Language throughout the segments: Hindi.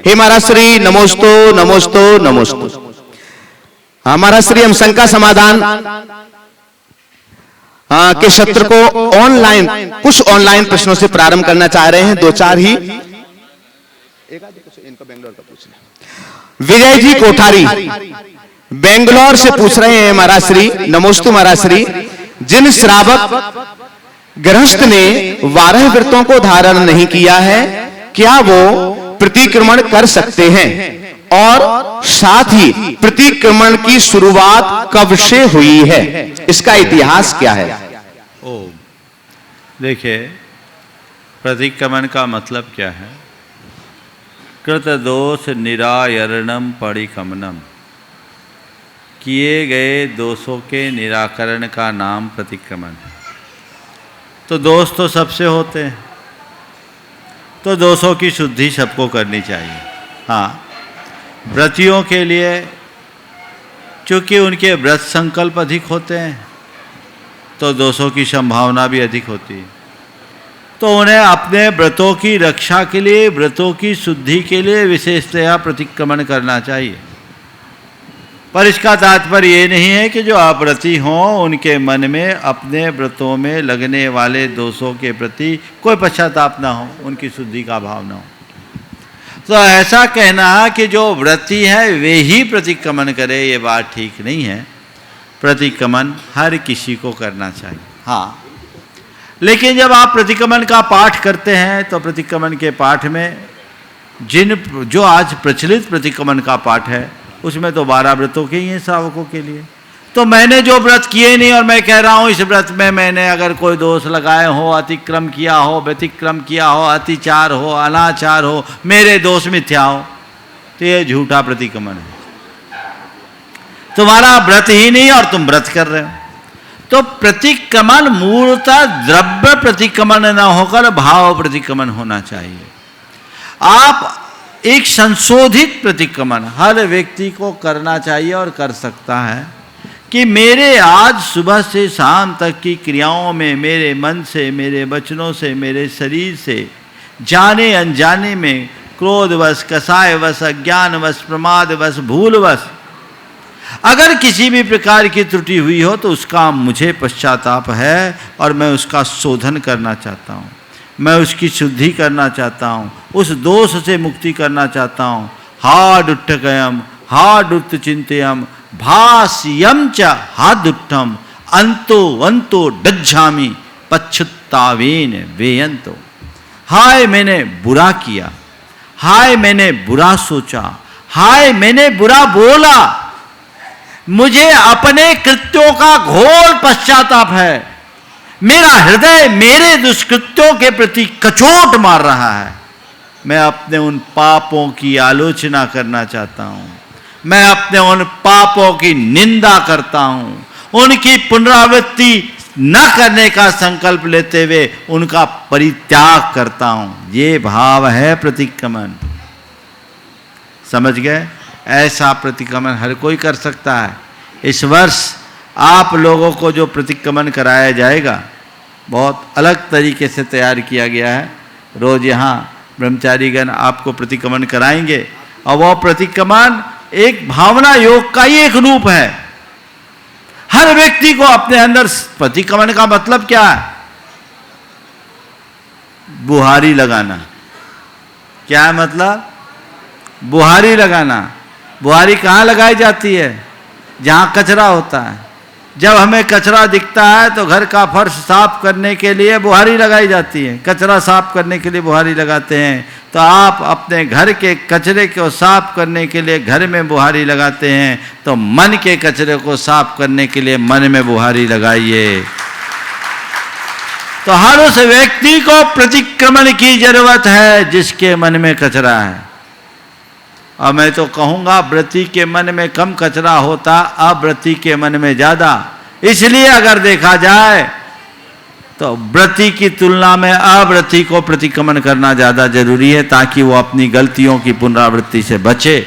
हे महाराज श्री नमोस्तु नमोस्तु नमोस्तु। महाराज श्री हम शंका समाधान के सत्र को ऑनलाइन कुछ ऑनलाइन प्रश्नों से प्रारंभ करना चाह रहे हैं, दो चार ही। इनको बेंगलोर का पूछना। विजय जी कोठारी बेंगलोर से पूछ रहे हैं महाराज श्री नमोस्तु महाराज श्री, जिन श्रावक गृहस्थ ने 12 व्रतों को धारण नहीं किया है, क्या वो प्रतिक्रमण कर सकते हैं? और साथ ही प्रतिक्रमण की शुरुआत कब से हुई है, इसका इतिहास क्या है? देखिए, प्रतिक्रमण का मतलब क्या है? कृत दोष निरायरणम परिक्रमणम, किए गए दोषों के निराकरण का नाम प्रतिक्रमण है। तो दोष तो सबसे होते हैं, तो दोषों की शुद्धि सबको करनी चाहिए। हाँ, व्रतियों के लिए चूँकि उनके व्रत संकल्प अधिक होते हैं तो दोषों की संभावना भी अधिक होती है, तो उन्हें अपने व्रतों की रक्षा के लिए, व्रतों की शुद्धि के लिए विशेषतया प्रतिक्रमण करना चाहिए। पर इसका तात्पर्य ये नहीं है कि जो अव्रती हों उनके मन में अपने व्रतों में लगने वाले दोषों के प्रति कोई पश्चाताप ना हो, उनकी शुद्धि का भाव ना हो। तो ऐसा कहना कि जो व्रती है वे ही प्रतिक्रमण करे, ये बात ठीक नहीं है। प्रतिक्रमण हर किसी को करना चाहिए। हाँ, लेकिन जब आप प्रतिक्रमण का पाठ करते हैं तो प्रतिक्रमण के पाठ में जो आज प्रचलित प्रतिक्रमण का पाठ है उसमें तो 12 व्रतों के ही हैं श्रावकों के लिए। तो मैंने जो व्रत किए नहीं और मैं कह रहा हूँ इस व्रत में मैंने अगर कोई दोष लगाए हो, अतिक्रम किया हो, व्यतिक्रम किया हो, अतिचार हो, अनाचार हो, मेरे दोष मिथ्या हो, तो ये झूठा प्रतिक्रमण है। तुम्हारा व्रत ही नहीं और तुम व्रत कर रहे हो। तो प्रतिक्रमण मूलतः द्रव्य प्रतिक्रमण न होकर भाव प्रतिक्रमण होना चाहिए। आप एक संशोधित प्रतिक्रमण हर व्यक्ति को करना चाहिए और कर सकता है कि मेरे आज सुबह से शाम तक की क्रियाओं में मेरे मन से, मेरे वचनों से, मेरे शरीर से जाने अनजाने में क्रोधवश, कसायवश, अज्ञानवश, प्रमादवश, भूलवश अगर किसी भी प्रकार की त्रुटि हुई हो तो उसका मुझे पश्चाताप है और मैं उसका शोधन करना चाहता हूँ, मैं उसकी शुद्धि करना चाहता हूँ, उस दोष से मुक्ति करना चाहता हूँ। हाडुट्टकयम हाडुट्ट चिंतयम भास्यम च हादुट्टम अंतो अंतो डज्झामि पच्छुत्तावेन वेयंतो। हाय मैंने बुरा किया, हाय मैंने बुरा सोचा, हाय मैंने बुरा बोला, मुझे अपने कृत्यों का घोर पश्चाताप है। मेरा हृदय मेरे दुष्कृत्यों के प्रति कचोट मार रहा है। मैं अपने उन पापों की आलोचना करना चाहता हूँ, मैं अपने उन पापों की निंदा करता हूँ, उनकी पुनरावृत्ति न करने का संकल्प लेते हुए उनका परित्याग करता हूँ। ये भाव है प्रतिक्रमण। समझ गए? ऐसा प्रतिक्रमण हर कोई कर सकता है। इस वर्ष आप लोगों को जो प्रतिक्रमण कराया जाएगा बहुत अलग तरीके से तैयार किया गया है। रोज यहाँ ब्रह्मचारीगण आपको प्रतिक्रमण कराएंगे और वह प्रतिक्रमण एक भावना योग का ही एक रूप है। हर व्यक्ति को अपने अंदर प्रतिक्रमण का मतलब क्या है? बुहारी लगाना। क्या है मतलब? बुहारी लगाना। बुहारी कहाँ लगाई जाती है? जहाँ कचरा होता है। जब हमें कचरा दिखता है तो घर का फर्श साफ करने के लिए बुहारी लगाई जाती है, कचरा साफ करने के लिए बुहारी लगाते हैं। तो आप अपने घर के कचरे को साफ करने के लिए घर में बुहारी लगाते हैं, तो मन के कचरे को साफ करने के लिए मन में बुहारी लगाइए। तो हर उस व्यक्ति को प्रतिक्रमण की जरूरत है जिसके मन में कचरा है। और मैं तो कहूँगा व्रती के मन में कम कचरा होता, अव्रती के मन में ज़्यादा। इसलिए अगर देखा जाए तो व्रती की तुलना में अव्रती को प्रतिक्रमण करना ज़्यादा जरूरी है ताकि वो अपनी गलतियों की पुनरावृत्ति से बचे।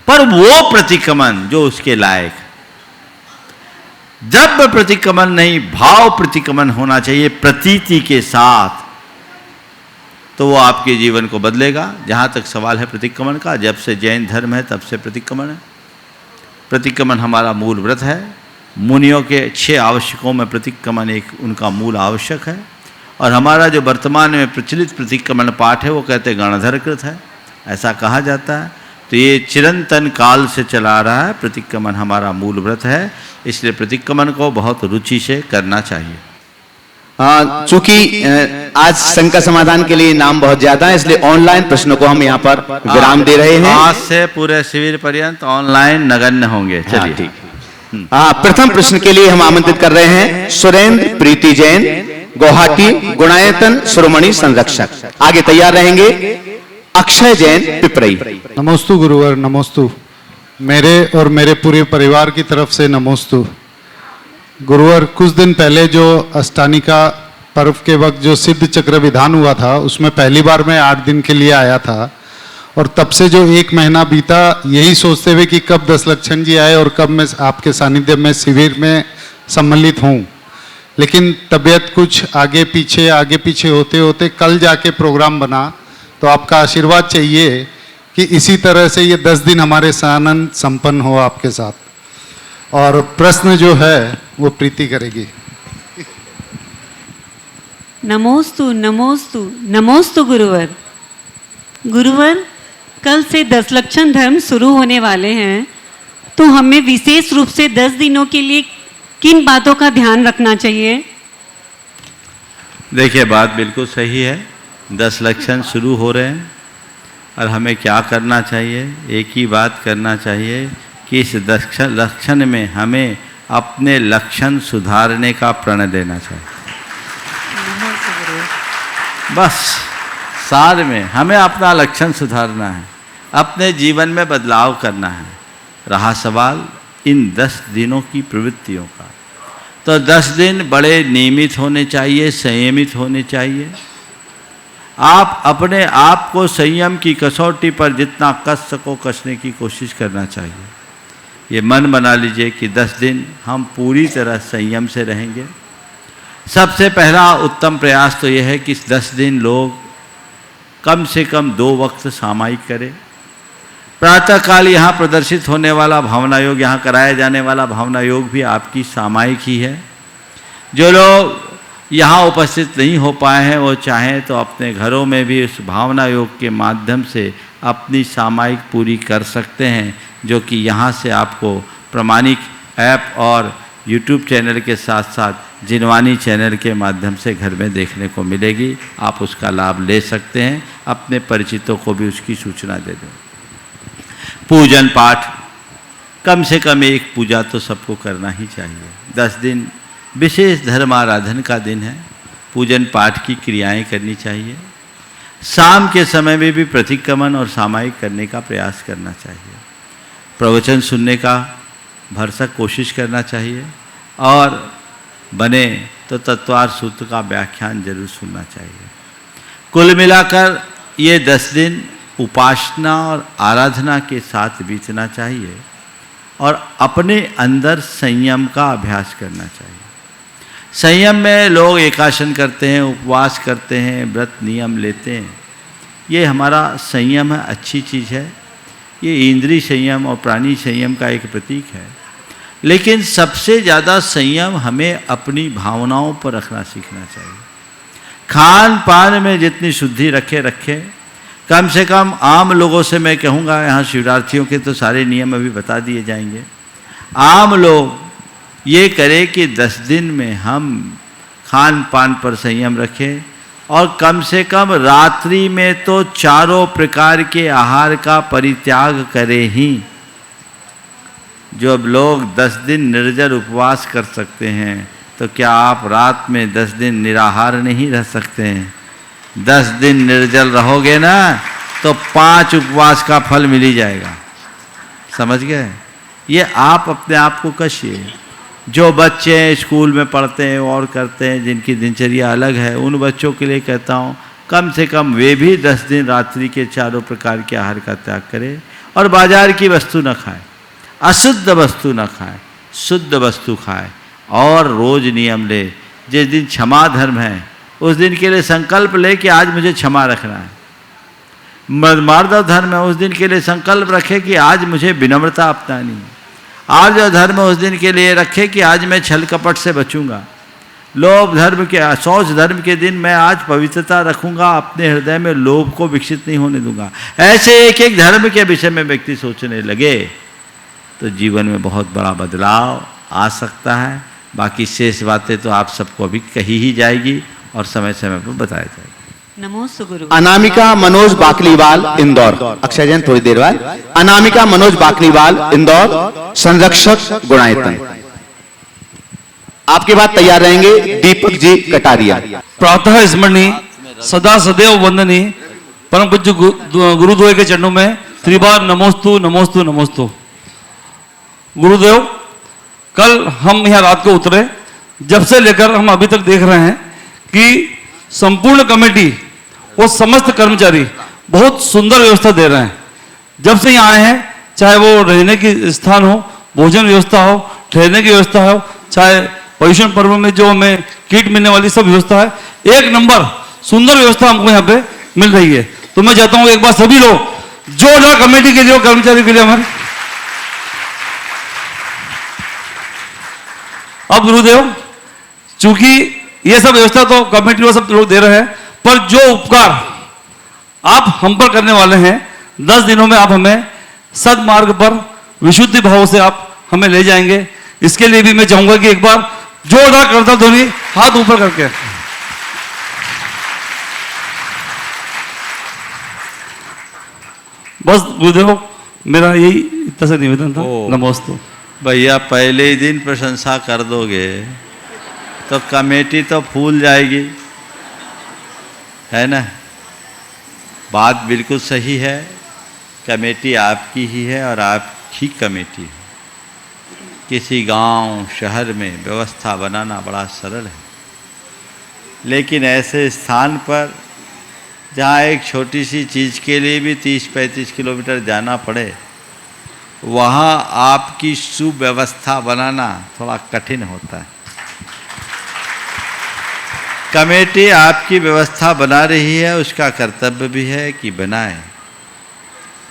पर वो प्रतिक्रमण जो उसके लायक, द्रव्य प्रतिक्रमण नहीं, भाव प्रतिक्रमण होना चाहिए प्रतीति के साथ। तो वो आपके जीवन को बदलेगा। जहाँ तक सवाल है प्रतिक्रमण का, जब से जैन धर्म है तब से प्रतिक्रमण है। प्रतिक्रमण हमारा मूल व्रत है। मुनियों के 6 आवश्यकों में प्रतिक्रमण एक उनका मूल आवश्यक है। और हमारा जो वर्तमान में प्रचलित प्रतिक्रमण पाठ है वो कहते हैं गणधरकृत है, ऐसा कहा जाता है। तो ये चिरंतन काल से चला रहा है। प्रतिक्रमण हमारा मूल व्रत है, इसलिए प्रतिक्रमण को बहुत रुचि से करना चाहिए। चूंकि आज शंका समाधान के लिए नाम बहुत ज्यादा है, इसलिए ऑनलाइन प्रश्नों को हम यहाँ पर विराम दे रहे हैं। आज से पूरे शिविर पर्यंत ऑनलाइन नगण्य होंगे। चलिए ठीक। प्रथम प्रश्न के लिए हम आमंत्रित कर रहे हैं सुरेंद्र प्रीति जैन, गुवाहाटी, गुणायतन शिरोमणि संरक्षक। आगे तैयार रहेंगे अक्षय जैन, पिपरई। नमोस्तु गुरुवर, नमोस्तु। मेरे और मेरे पूरे परिवार की तरफ से नमोस्तु। गुरुवर, कुछ दिन पहले जो अष्टानिका पर्व के वक्त जो सिद्ध चक्र विधान हुआ था, उसमें पहली बार मैं 8 दिन के लिए आया था। और तब से जो 1 महीना बीता, यही सोचते हुए कि कब दशलक्षण जी आए और कब मैं आपके सानिध्य में शिविर में सम्मिलित हूँ। लेकिन तबीयत कुछ आगे पीछे होते होते कल जाके प्रोग्राम बना। तो आपका आशीर्वाद चाहिए कि इसी तरह से ये 10 दिन हमारे सानंद संपन्न हो आपके साथ। और प्रश्न जो है वो प्रीति करेगी। नमोस्तु नमोस्तु नमोस्तु गुरुवर। गुरुवर, कल से दशलक्षण धर्म शुरू होने वाले हैं, तो हमें विशेष रूप से 10 दिनों के लिए किन बातों का ध्यान रखना चाहिए? देखिए, बात बिल्कुल सही है। 10 लक्षण शुरू हो रहे हैं और हमें क्या करना चाहिए? एक ही बात करना चाहिए कि इस लक्षण में हमें अपने लक्षण सुधारने का प्रण लेना चाहिए। बस सार में हमें अपना लक्षण सुधारना है, अपने जीवन में बदलाव करना है। रहा सवाल इन 10 दिनों की प्रवृत्तियों का, तो 10 दिन बड़े नियमित होने चाहिए, संयमित होने चाहिए। आप अपने आप को संयम की कसौटी पर जितना कस सको कसने की कोशिश करना चाहिए। ये मन बना लीजिए कि 10 दिन हम पूरी तरह संयम से रहेंगे। सबसे पहला उत्तम प्रयास तो यह है कि इस 10 दिन लोग कम से कम 2 वक्त सामायिक करें। प्रातःकाल यहाँ प्रदर्शित होने वाला भावना योग, यहाँ कराया जाने वाला भावना योग भी आपकी सामायिक ही है। जो लोग यहाँ उपस्थित नहीं हो पाए हैं, वो चाहें तो अपने घरों में भी उस भावना योग के माध्यम से अपनी सामायिक पूरी कर सकते हैं, जो कि यहाँ से आपको प्रमाणिक ऐप और यूट्यूब चैनल के साथ साथ जिनवानी चैनल के माध्यम से घर में देखने को मिलेगी। आप उसका लाभ ले सकते हैं। अपने परिचितों को भी उसकी सूचना दे दें। पूजन पाठ, कम से कम एक पूजा तो सबको करना ही चाहिए। 10 दिन विशेष धर्म आराधन का दिन है। पूजन पाठ की क्रियाएं करनी चाहिए। शाम के समय में भी प्रतिक्रमण और सामायिक करने का प्रयास करना चाहिए। प्रवचन सुनने का भरसक कोशिश करना चाहिए और बने तो तत्वार सूत्र का व्याख्यान जरूर सुनना चाहिए। कुल मिलाकर ये 10 दिन उपासना और आराधना के साथ बीतना चाहिए और अपने अंदर संयम का अभ्यास करना चाहिए। संयम में लोग एकासन करते हैं, उपवास करते हैं, व्रत नियम लेते हैं। ये हमारा संयम है, अच्छी चीज़ है। ये इंद्रिय संयम और प्राणी संयम का एक प्रतीक है। लेकिन सबसे ज़्यादा संयम हमें अपनी भावनाओं पर रखना सीखना चाहिए। खान पान में जितनी शुद्धि रखे। कम से कम आम लोगों से मैं कहूँगा, यहाँ शिवरात्रियों के तो सारे नियम अभी बता दिए जाएंगे। आम लोग ये करें कि 10 दिन में हम खान पान पर संयम रखें और कम से कम रात्रि में तो 4 प्रकार के आहार का परित्याग करें ही। जब लोग 10 दिन निर्जल उपवास कर सकते हैं, तो क्या आप रात में 10 दिन निराहार नहीं रह सकते हैं? 10 दिन निर्जल रहोगे ना, तो 5 उपवास का फल मिल ही जाएगा। समझ गए? ये आप अपने आप को कसिए। जो बच्चे स्कूल में पढ़ते हैं और करते हैं, जिनकी दिनचर्या अलग है, उन बच्चों के लिए कहता हूँ कम से कम वे भी 10 दिन रात्रि के 4 प्रकार के आहार का त्याग करें और बाजार की वस्तु न खाएं, अशुद्ध वस्तु न खाएं, शुद्ध वस्तु खाएं और रोज नियम ले। जिस दिन क्षमा धर्म है उस दिन के लिए संकल्प ले कि आज मुझे क्षमा रखना है। मार्दव धर्म है, उस दिन के लिए संकल्प रखे कि आज मुझे विनम्रता अपनानी है। आर्य धर्म उस दिन के लिए रखे कि आज मैं छल कपट से बचूंगा। लोभ धर्म के, शौच धर्म के दिन मैं आज पवित्रता रखूंगा, अपने हृदय में लोभ को विकसित नहीं होने दूंगा। ऐसे एक एक धर्म के विषय में व्यक्ति सोचने लगे तो जीवन में बहुत बड़ा बदलाव आ सकता है। बाकी शेष बातें तो आप सबको अभी कही ही जाएगी और समय समय पर बताया जाएगा। नमोस्तु गुरु। अनामिका मनोज बाकलीवाल इंदौर, अक्षय जैन थोड़ी देर बाद। अनामिका मनोज बाकलीवाल इंदौर, संरक्षक गुणायतन। आपके बाद तैयार रहेंगे दीपक जी कटारिया। प्रातः स्मरणीय सदा सदैव वंदनीय परम पूज्य गुरुदेव के चरणों में त्रिबार नमोस्तु नमोस्तु नमोस्तु। गुरुदेव, कल हम यहाँ रात को उतरे, जब से लेकर हम अभी तक देख रहे हैं कि संपूर्ण कमेटी और समस्त कर्मचारी बहुत सुंदर व्यवस्था दे रहे हैं। जब से यहाँ आए हैं, चाहे वो रहने की स्थान हो, भोजन व्यवस्था हो, ठहरने की व्यवस्था हो, चाहे पर्यूषण पर्व में जो हमें किट मिलने वाली सब व्यवस्था है, एक नंबर सुंदर व्यवस्था हमको यहाँ पे मिल रही है। तो मैं चाहता हूँ एक बार सभी लोग जोरदार कमेटी के लिए और कर्मचारी के लिए हमारे। अब गुरुदेव, चूंकि ये सब व्यवस्था तो कमेटी और सब लोग दे रहे हैं, पर जो उपकार आप हम पर करने वाले हैं, 10 दिनों में आप हमें सदमार्ग पर विशुद्धि भाव से आप हमें ले जाएंगे। इसके लिए भी मैं चाहूंगा कि एक बार जोरदार करता ध्वनि हाथ ऊपर करके। बस गुरुदेव, मेरा यही इतना सा निवेदन था। नमस्ते भैया, पहले ही दिन प्रशंसा कर दोगे तो कमेटी तो फूल जाएगी, है ना? बात बिल्कुल सही है। कमेटी आपकी ही है और आपकी कमेटी है। किसी गांव शहर में व्यवस्था बनाना बड़ा सरल है, लेकिन ऐसे स्थान पर जहाँ एक छोटी सी चीज़ के लिए भी 30-35 किलोमीटर जाना पड़े, वहाँ आपकी सुव्यवस्था बनाना थोड़ा कठिन होता है। कमेटी आपकी व्यवस्था बना रही है, उसका कर्तव्य भी है कि बनाए,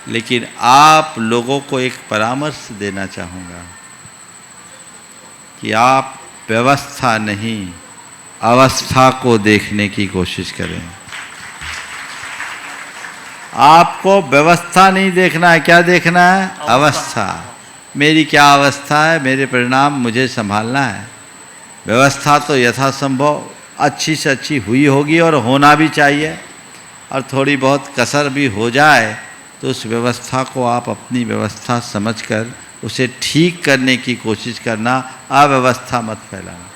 लेकिन आप लोगों को एक परामर्श देना चाहूँगा कि आप व्यवस्था नहीं, अवस्था को देखने की कोशिश करें। आपको व्यवस्था नहीं देखना है, क्या देखना है? अवस्था। मेरी क्या अवस्था है, मेरे परिणाम मुझे संभालना है। व्यवस्था तो यथासंभव अच्छी से अच्छी हुई होगी और होना भी चाहिए, और थोड़ी बहुत कसर भी हो जाए तो उस व्यवस्था को आप अपनी व्यवस्था समझकर उसे ठीक करने की कोशिश करना, अव्यवस्था मत फैलाना।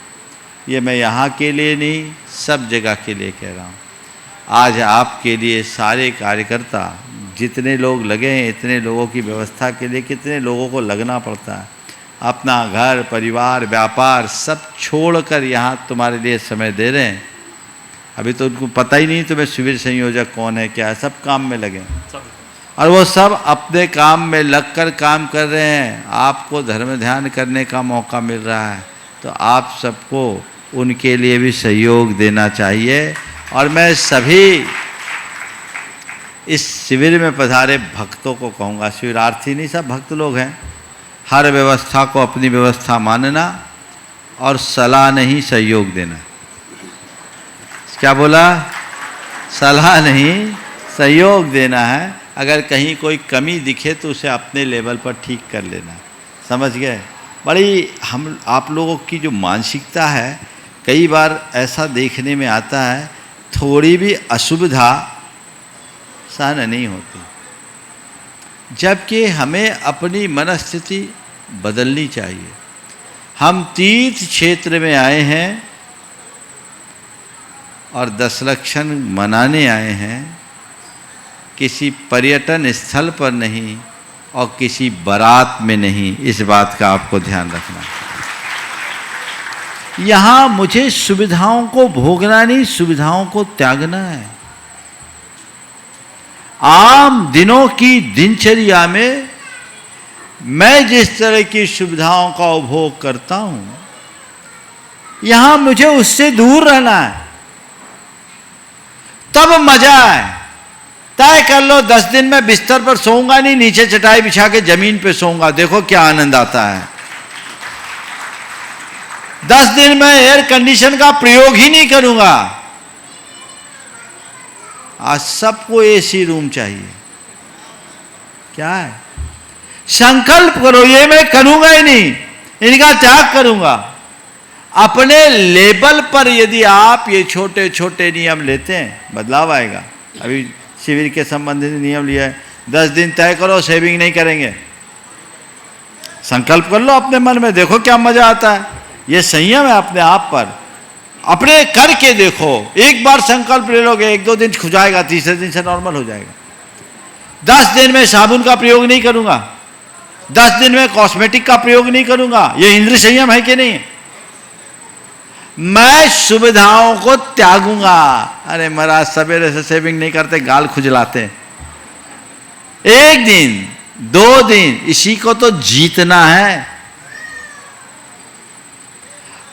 ये मैं यहाँ के लिए नहीं, सब जगह के लिए कह रहा हूँ। आज आपके लिए सारे कार्यकर्ता जितने लोग लगे हैं, इतने लोगों की व्यवस्था के लिए कितने लोगों को लगना पड़ता है। अपना घर, परिवार, व्यापार सब छोड़कर यहाँ तुम्हारे लिए समय दे रहे हैं। अभी तो उनको पता ही नहीं तुम्हें शिविर संयोजक कौन है, क्या है, सब काम में लगे और वो सब अपने काम में लगकर काम कर रहे हैं। आपको धर्म ध्यान करने का मौका मिल रहा है, तो आप सबको उनके लिए भी सहयोग देना चाहिए। और मैं सभी इस शिविर में पधारे भक्तों को कहूँगा, शिविरार्थी नहीं, सब भक्त लोग हैं, हर व्यवस्था को अपनी व्यवस्था मानना और सलाह नहीं सहयोग देना। क्या बोला? सलाह नहीं सहयोग देना है। अगर कहीं कोई कमी दिखे तो उसे अपने लेवल पर ठीक कर लेना। समझ गए? बड़ी हम आप लोगों की जो मानसिकता है, कई बार ऐसा देखने में आता है, थोड़ी भी असुविधा सहन नहीं होती, जबकि हमें अपनी मनस्थिति बदलनी चाहिए। हम तीर्थ क्षेत्र में आए हैं और 10 लक्षण मनाने आए हैं, किसी पर्यटन स्थल पर नहीं और किसी बारात में नहीं। इस बात का आपको ध्यान रखना। यहाँ मुझे सुविधाओं को भोगना नहीं, सुविधाओं को त्यागना है। आम दिनों की दिनचर्या में मैं जिस तरह की सुविधाओं का उपभोग करता हूँ, यहाँ मुझे उससे दूर रहना है। तब मजा है। तय कर लो 10 दिन में बिस्तर पर सोऊंगा नहीं, नीचे चटाई बिछा के जमीन पे सोऊंगा, देखो क्या आनंद आता है। 10 दिन में एयर कंडीशन का प्रयोग ही नहीं करूंगा। आज सबको एसी रूम चाहिए। क्या है? संकल्प करो ये मैं करूंगा ही नहीं, इनका त्याग करूंगा। अपने लेवल पर यदि आप ये छोटे छोटे नियम लेते हैं, बदलाव आएगा। अभी शिविर के संबंधित नियम लिया है, 10 दिन तय करो सेविंग नहीं करेंगे। संकल्प कर लो अपने मन में, देखो क्या मजा आता है। ये संयम है अपने आप पर, अपने करके देखो। एक बार संकल्प ले लोगे, 1-2 दिन खुजाएगा, तीसरे दिन से नॉर्मल हो जाएगा। 10 दिन में साबुन का प्रयोग नहीं करूंगा, 10 दिन में कॉस्मेटिक का प्रयोग नहीं करूंगा। ये इंद्रिय संयम है कि नहीं? मैं सुविधाओं को त्यागूंगा। अरे महाराज सवेरे से सेविंग नहीं करते, गाल खुजलाते। 1 दिन 2 दिन इसी को तो जीतना है।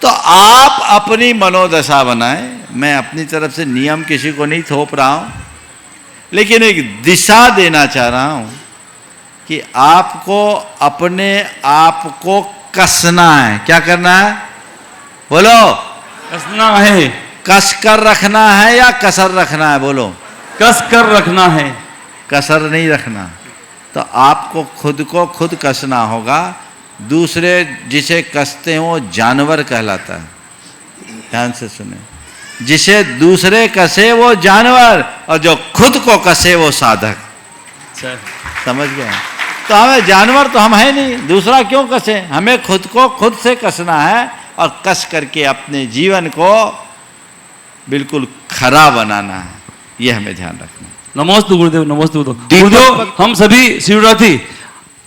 तो आप अपनी मनोदशा बनाएं। मैं अपनी तरफ से नियम किसी को नहीं थोप रहा हूं, लेकिन एक दिशा देना चाह रहा हूं कि आपको अपने आप को कसना है। क्या करना है? बोलो। कसना है। कस कर रखना है या कसर रखना है? बोलो। कस कर रखना है, कसर नहीं रखना। तो आपको खुद को खुद कसना होगा। दूसरे जिसे कसते हैं वो जानवर कहलाता है। ध्यान से सुने, जिसे दूसरे कसे वो जानवर, और जो खुद को कसे वो साधक। समझ गए? तो हमें जानवर तो हम है नहीं, दूसरा क्यों कसे? हमें खुद को खुद से कसना है और कस करके अपने जीवन को बिल्कुल खरा बनाना है। यह हमें ध्यान रखना। नमोस्तु गुरुदेव, नमोस्तु गुरुदेव। हम सभी शिवरात्रि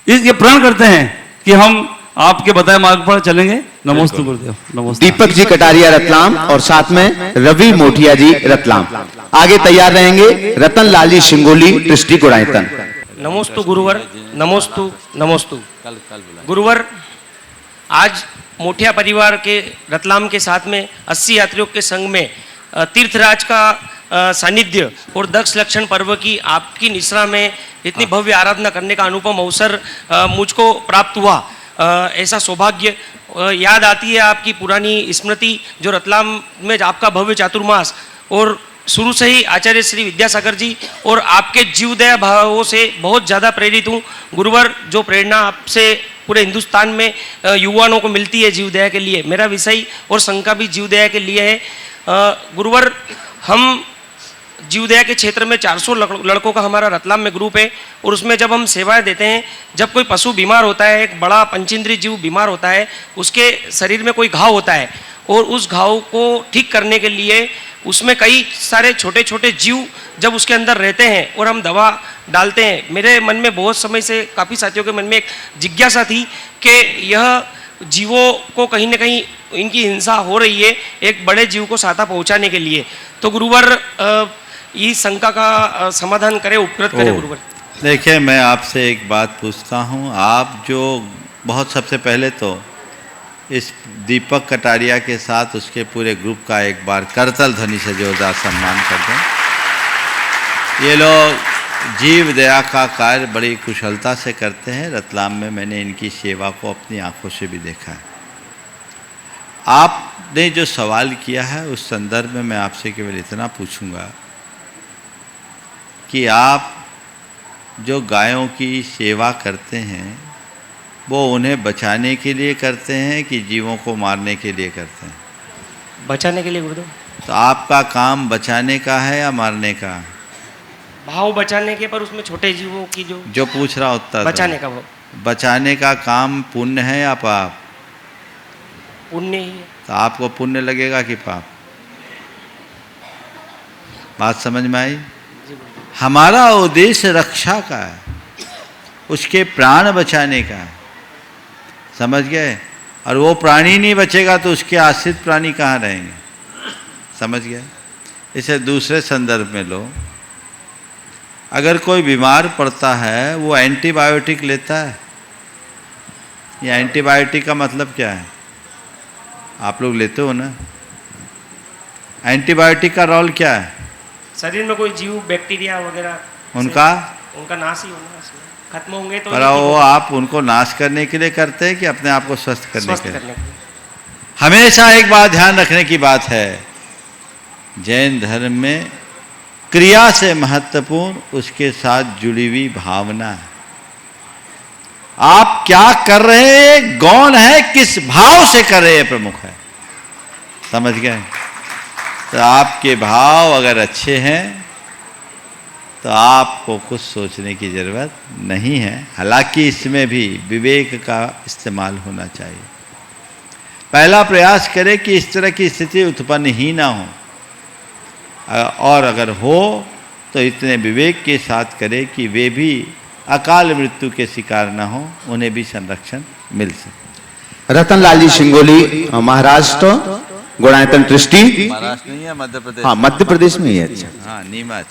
ये प्रण करते हैं कि हम आपके बताए मार्ग पर चलेंगे। नमोस्तु गुरुदेव, नमोस्तु। दीपक जी कटारिया रतलाम और साथ में रवि मोठिया जी रतलाम। आगे तैयार रहेंगे रतन लाल जी सिंगोली, दृष्टि गुणायतन। नमोस्तु गुरुवर, नमोस्तु नमोस्तु। गुरुवर, आज मोठिया परिवार के रतलाम के साथ में 80 यात्रियों के संग में तीर्थराज का सानिध्य और दक्ष लक्षण पर्व की आपकी निश्रा में इतनी भव्य आराधना करने का अनुपम अवसर मुझको प्राप्त हुआ। ऐसा सौभाग्य याद आती है आपकी पुरानी स्मृति, जो रतलाम में आपका भव्य चातुर्मास, और शुरू से ही आचार्य श्री विद्यासागर जी और आपके जीवदया भावों से बहुत ज़्यादा प्रेरित हूँ। गुरुवर, जो प्रेरणा आपसे पूरे हिंदुस्तान में युवाओं को मिलती है जीवदया के लिए, मेरा विषय और शंका भी जीवदया के लिए है। गुरुवर, हम जीवदया के क्षेत्र में 400 लड़कों का हमारा रतलाम में ग्रुप है, और उसमें जब हम सेवाएं देते हैं, जब कोई पशु बीमार होता है, एक बड़ा पंचेंद्रीय जीव बीमार होता है, उसके शरीर में कोई घाव होता है, और उस घाव को ठीक करने के लिए उसमें कई सारे छोटे छोटे जीव जब उसके अंदर रहते हैं और हम दवा डालते हैं, मेरे मन में बहुत समय से, काफ़ी साथियों के मन में एक जिज्ञासा थी कि यह जीवों को कहीं ना कहीं इनकी हिंसा हो रही है एक बड़े जीव को सहायता पहुंचाने के लिए। तो गुरुवर, इस शंका का समाधान करें, उपकृत करें गुरुवर। देखिए, मैं आपसे एक बात पूछता हूँ। आप जो बहुत सबसे पहले तो इस दीपक कटारिया के साथ उसके पूरे ग्रुप का एक बार करतल ध्वनि से जोरदार सम्मान कर दें। ये लोग जीव दया का कार्य बड़ी कुशलता से करते हैं। रतलाम में मैंने इनकी सेवा को अपनी आंखों से भी देखा है। आपने जो सवाल किया है उस संदर्भ में मैं आपसे केवल इतना पूछूंगा कि आप जो गायों की सेवा करते हैं वो उन्हें बचाने के लिए करते हैं कि जीवों को मारने के लिए करते हैं? बचाने के लिए गुरुदेव। तो आपका काम बचाने का है या मारने का? भाव बचाने के, पर उसमें छोटे जीवों की जो पूछ रहा उत्तर बचाने का भाव। बचाने का काम पुण्य है या पाप? पुण्य ही है। तो आपको पुण्य लगेगा कि पाप? बात समझ में आई? हमारा उद्देश्य रक्षा का है, उसके प्राण बचाने का है। समझ गए? और वो प्राणी नहीं बचेगा तो उसके आश्रित प्राणी कहाँ रहेंगे? समझ गए? इसे दूसरे संदर्भ में लो। अगर कोई बीमार पड़ता है वो एंटीबायोटिक लेता है। ये एंटीबायोटिक का मतलब क्या है? आप लोग लेते हो ना? एंटीबायोटिक का रोल क्या है? शरीर में कोई जीव बैक्टीरिया वगैरह से उनका उनका नाश ही होना इसमें खत्म होंगे तो पर ही वो आप उनको नाश करने के लिए करते हैं कि अपने आप को स्वस्थ करने स्वस्थ के लिए? करने के लिए। हमेशा एक बात ध्यान रखने की बात है, जैन धर्म में क्रिया से महत्वपूर्ण उसके साथ जुड़ी हुई भावना है। आप क्या कर रहे हैं, गौण है, किस भाव से कर रहे हैं, प्रमुख है। समझ गए? तो आपके भाव अगर अच्छे हैं तो आपको कुछ सोचने की जरूरत नहीं है। हालांकि इसमें भी विवेक का इस्तेमाल होना चाहिए। पहला प्रयास करें कि इस तरह की स्थिति उत्पन्न ही ना हो, और अगर हो तो इतने विवेक के साथ करें कि वे भी अकाल मृत्यु के शिकार ना हो, उन्हें भी संरक्षण मिल सके। रतनलाल जी सिंगोली, महाराष्ट्र, गुणायतन ट्रस्टी। महाराष्ट्र नहीं है, मध्य प्रदेश। हाँ, मध्य प्रदेश में ही है। अच्छा, हाँ, नीमच।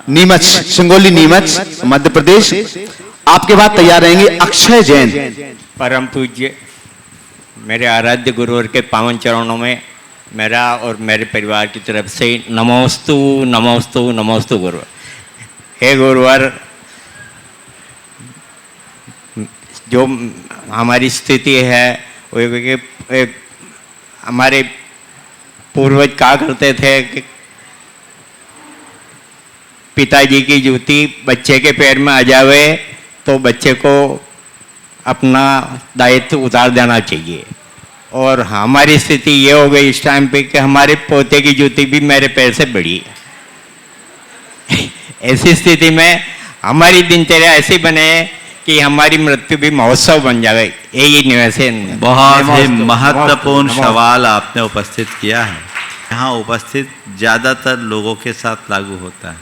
नीमच, सिंगोली नीमच, मध्य प्रदेश। आपके बाद तैयार रहेंगे अक्षय जैन। परम पूज्य मेरे आराध्य गुरुवर के पावन चरणों में मेरा और मेरे परिवार की तरफ से नमोस्तु नमोस्तु नमोस्तु गुरुवर। हे गुरुवर, जो हमारी स्थिति है वो हमारे पूर्वज कहा करते थे कि पिताजी की जूती बच्चे के पैर में आ जावे तो बच्चे को अपना दायित्व उतार देना चाहिए। और हमारी स्थिति ये हो गई इस टाइम पे कि हमारे पोते की जूती भी मेरे पैर से बड़ी है। ऐसी स्थिति में हमारी दिनचर्या ऐसी बने कि हमारी मृत्यु भी महोत्सव बन जाए। यही निवेदन है। बहुत ही महत्वपूर्ण सवाल आपने उपस्थित किया है। यहाँ उपस्थित ज़्यादातर लोगों के साथ लागू होता है।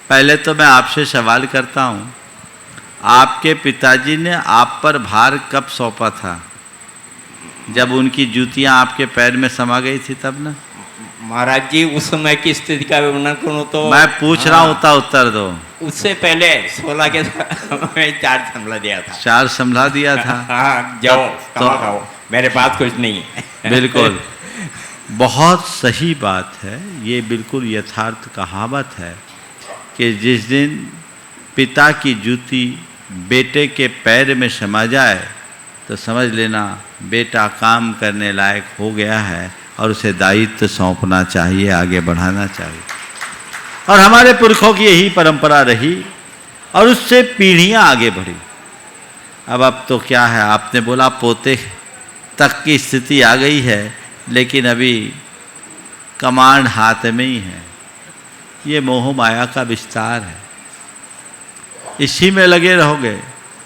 पहले तो मैं आपसे सवाल करता हूँ, आपके पिताजी ने आप पर भार कब सौंपा था? जब उनकी जूतियाँ आपके पैर में समा गई थी तब ना? महाराज जी, उस समय की स्थिति का वर्णन करूँ तो मैं पूछ रहा हूँ, उत्तर दो। उससे पहले 16 के में 4 संभला दिया था। 4 संभला दिया था। हाँ, जाओ खाओ, मेरे पास कुछ नहीं है। बिल्कुल, बहुत सही बात है। ये बिल्कुल यथार्थ कहावत है कि जिस दिन पिता की जूती बेटे के पैर में समा जाए तो समझ लेना बेटा काम करने लायक हो गया है और उसे दायित्व सौंपना चाहिए, आगे बढ़ाना चाहिए। और हमारे पुरखों की यही परंपरा रही और उससे पीढ़ियां आगे बढ़ी। अब तो क्या है, आपने बोला पोते तक की स्थिति आ गई है, लेकिन अभी कमांड हाथ में ही है। ये मोह माया का विस्तार है, इसी में लगे रहोगे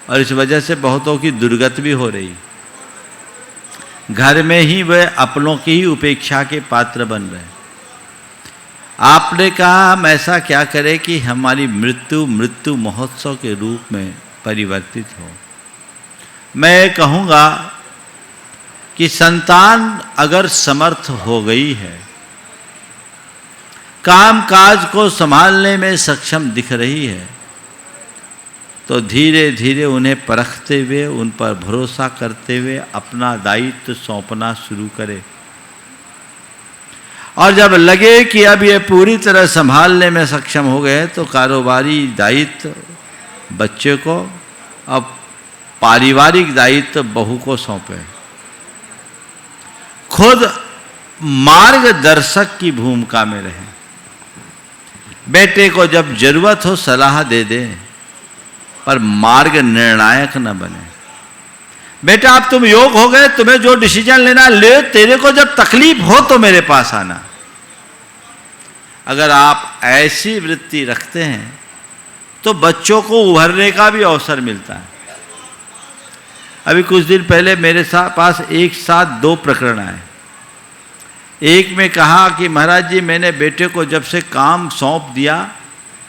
और इस वजह से बहुतों की दुर्गति भी हो रही। घर में ही वे अपनों की ही उपेक्षा के पात्र बन रहे। आपने कहा हम ऐसा क्या करें कि हमारी मृत्यु महोत्सव के रूप में परिवर्तित हो। मैं कहूँगा कि संतान अगर समर्थ हो गई है, काम काज को संभालने में सक्षम दिख रही है, तो धीरे धीरे उन्हें परखते हुए, उन पर भरोसा करते हुए अपना दायित्व सौंपना शुरू करे। और जब लगे कि अब ये पूरी तरह संभालने में सक्षम हो गए तो कारोबारी दायित्व बच्चे को, अब पारिवारिक दायित्व बहू को सौंपे। खुद मार्गदर्शक की भूमिका में रहे। बेटे को जब जरूरत हो सलाह दे दे, पर मार्ग निर्णायक न बने। बेटा अब तुम योग हो गए, तुम्हें जो डिसीजन लेना ले, तेरे को जब तकलीफ हो तो मेरे पास आना। अगर आप ऐसी वृत्ति रखते हैं तो बच्चों को उभरने का भी अवसर मिलता है। अभी कुछ दिन पहले मेरे पास एक साथ 2 प्रकरण आए। एक में कहा कि महाराज जी, मैंने बेटे को जब से काम सौंप दिया,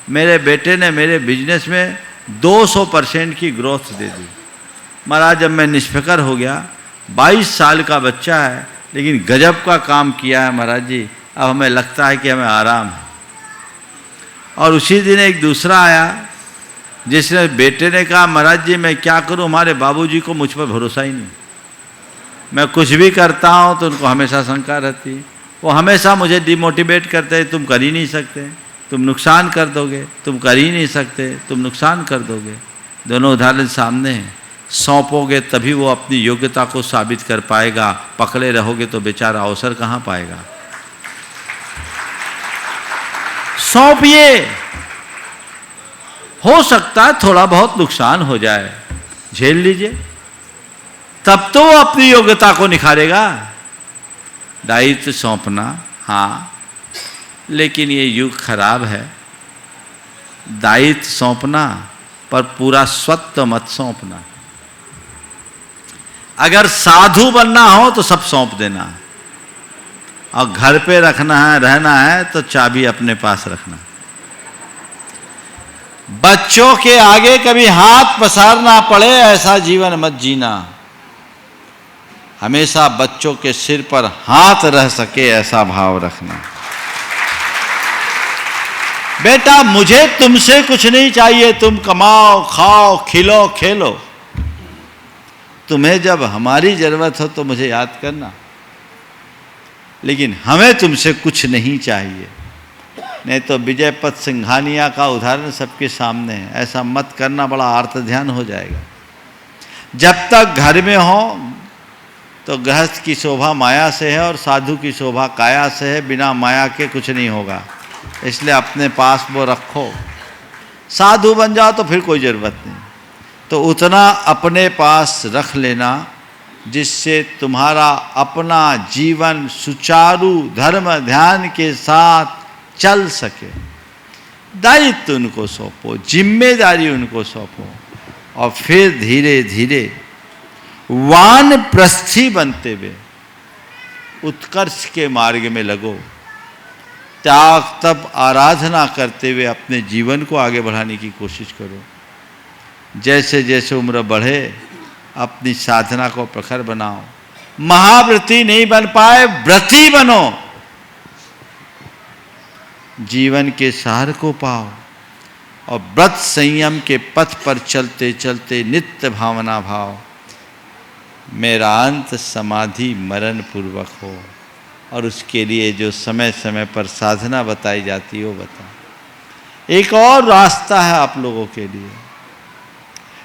मेरे बेटे ने मेरे बिजनेस में 200% की ग्रोथ दे दी। महाराज जब मैं निष्फिकर हो गया, 22 साल का बच्चा है लेकिन गजब का काम किया है महाराज जी, अब हमें लगता है कि हमें आराम है। और उसी दिन एक दूसरा आया जिसने बेटे ने कहा महाराज जी मैं क्या करूं, हमारे बाबूजी को मुझ पर भरोसा ही नहीं, मैं कुछ भी करता हूं तो उनको हमेशा शंका रहती है, वो हमेशा मुझे डिमोटिवेट करते हैं, तुम कर ही नहीं सकते। तुम नुकसान कर दोगे, तुम कर ही नहीं सकते, तुम नुकसान कर दोगे। दोनों उदाहरण सामने हैं। सौंपोगे तभी वो अपनी योग्यता को साबित कर पाएगा, पकड़े रहोगे तो बेचारा अवसर कहाँ पाएगा। सौंपिए, हो सकता है थोड़ा बहुत नुकसान हो जाए, झेल लीजिए, तब तो वो अपनी योग्यता को निखारेगा। दायित्व सौंपना, हाँ, लेकिन ये युग खराब है। दायित्व सौंपना पर पूरा स्वत्व मत सौंपना। अगर साधु बनना हो तो सब सौंप देना, और घर पे रखना है, रहना है तो चाबी अपने पास रखना। बच्चों के आगे कभी हाथ पसारना पड़े ऐसा जीवन मत जीना। हमेशा बच्चों के सिर पर हाथ रह सके ऐसा भाव रखना। बेटा मुझे तुमसे कुछ नहीं चाहिए, तुम कमाओ, खाओ, खिलो, खेलो। तुम्हें जब हमारी जरूरत हो तो मुझे याद करना, लेकिन हमें तुमसे कुछ नहीं चाहिए। नहीं तो विजय पथ सिंघानिया का उदाहरण सबके सामने है। ऐसा मत करना, बड़ा आर्त ध्यान हो जाएगा। जब तक घर में हो तो गृहस्थ की शोभा माया से है और साधु की शोभा काया से है। बिना माया के कुछ नहीं होगा, इसलिए अपने पास वो रखो। साधु बन जाओ तो फिर कोई ज़रूरत नहीं, तो उतना अपने पास रख लेना जिससे तुम्हारा अपना जीवन सुचारू धर्म ध्यान के साथ चल सके। दायित्व उनको सौंपो, जिम्मेदारी उनको सौंपो, और फिर धीरे धीरे वानप्रस्थी बनते हुए उत्कर्ष के मार्ग में लगो। त्याग तप आराधना करते हुए अपने जीवन को आगे बढ़ाने की कोशिश करो। जैसे जैसे उम्र बढ़े अपनी साधना को प्रखर बनाओ। महाव्रती नहीं बन पाए, व्रती बनो। जीवन के सार को पाओ और व्रत संयम के पथ पर चलते चलते नित्य भावना भाव, मेरा अंत समाधि मरण पूर्वक हो। और उसके लिए जो समय समय पर साधना बताई जाती है वो बताओ। एक और रास्ता है आप लोगों के लिए,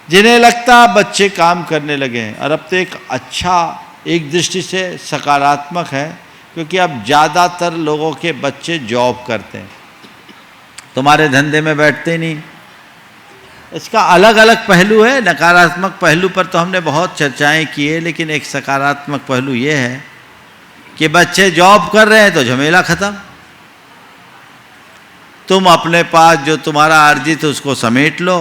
जिन्हें लगता है बच्चे काम करने लगे हैं, और अब तो एक अच्छा, एक दृष्टि से सकारात्मक है, क्योंकि अब ज़्यादातर लोगों के बच्चे जॉब करते हैं, तुम्हारे धंधे में बैठते नहीं। इसका अलग अलग पहलू है। नकारात्मक पहलू पर तो हमने बहुत चर्चाएं की है, लेकिन एक सकारात्मक पहलू ये है कि बच्चे जॉब कर रहे हैं तो झमेला खत्म। तुम अपने पास जो तुम्हारा अर्जित है उसको समेट लो,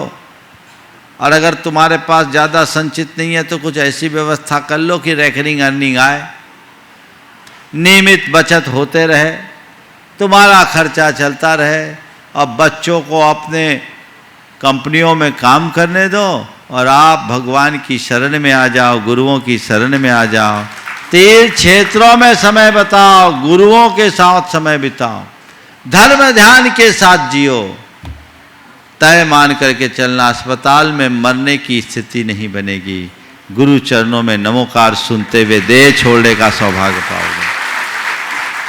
और अगर तुम्हारे पास ज़्यादा संचित नहीं है तो कुछ ऐसी व्यवस्था कर लो कि रेकरिंग अर्निंग आए, नियमित बचत होते रहे, तुम्हारा खर्चा चलता रहे, और बच्चों को अपने कंपनियों में काम करने दो, और आप भगवान की शरण में आ जाओ, गुरुओं की शरण में आ जाओ। तीर्थ क्षेत्रों में समय बताओ, गुरुओं के साथ समय बिताओ, धर्म ध्यान के साथ जियो। तय मान करके चलना, अस्पताल में मरने की स्थिति नहीं बनेगी। गुरु चरणों में नमोकार सुनते हुए देह छोड़ने का सौभाग्य पाओगे।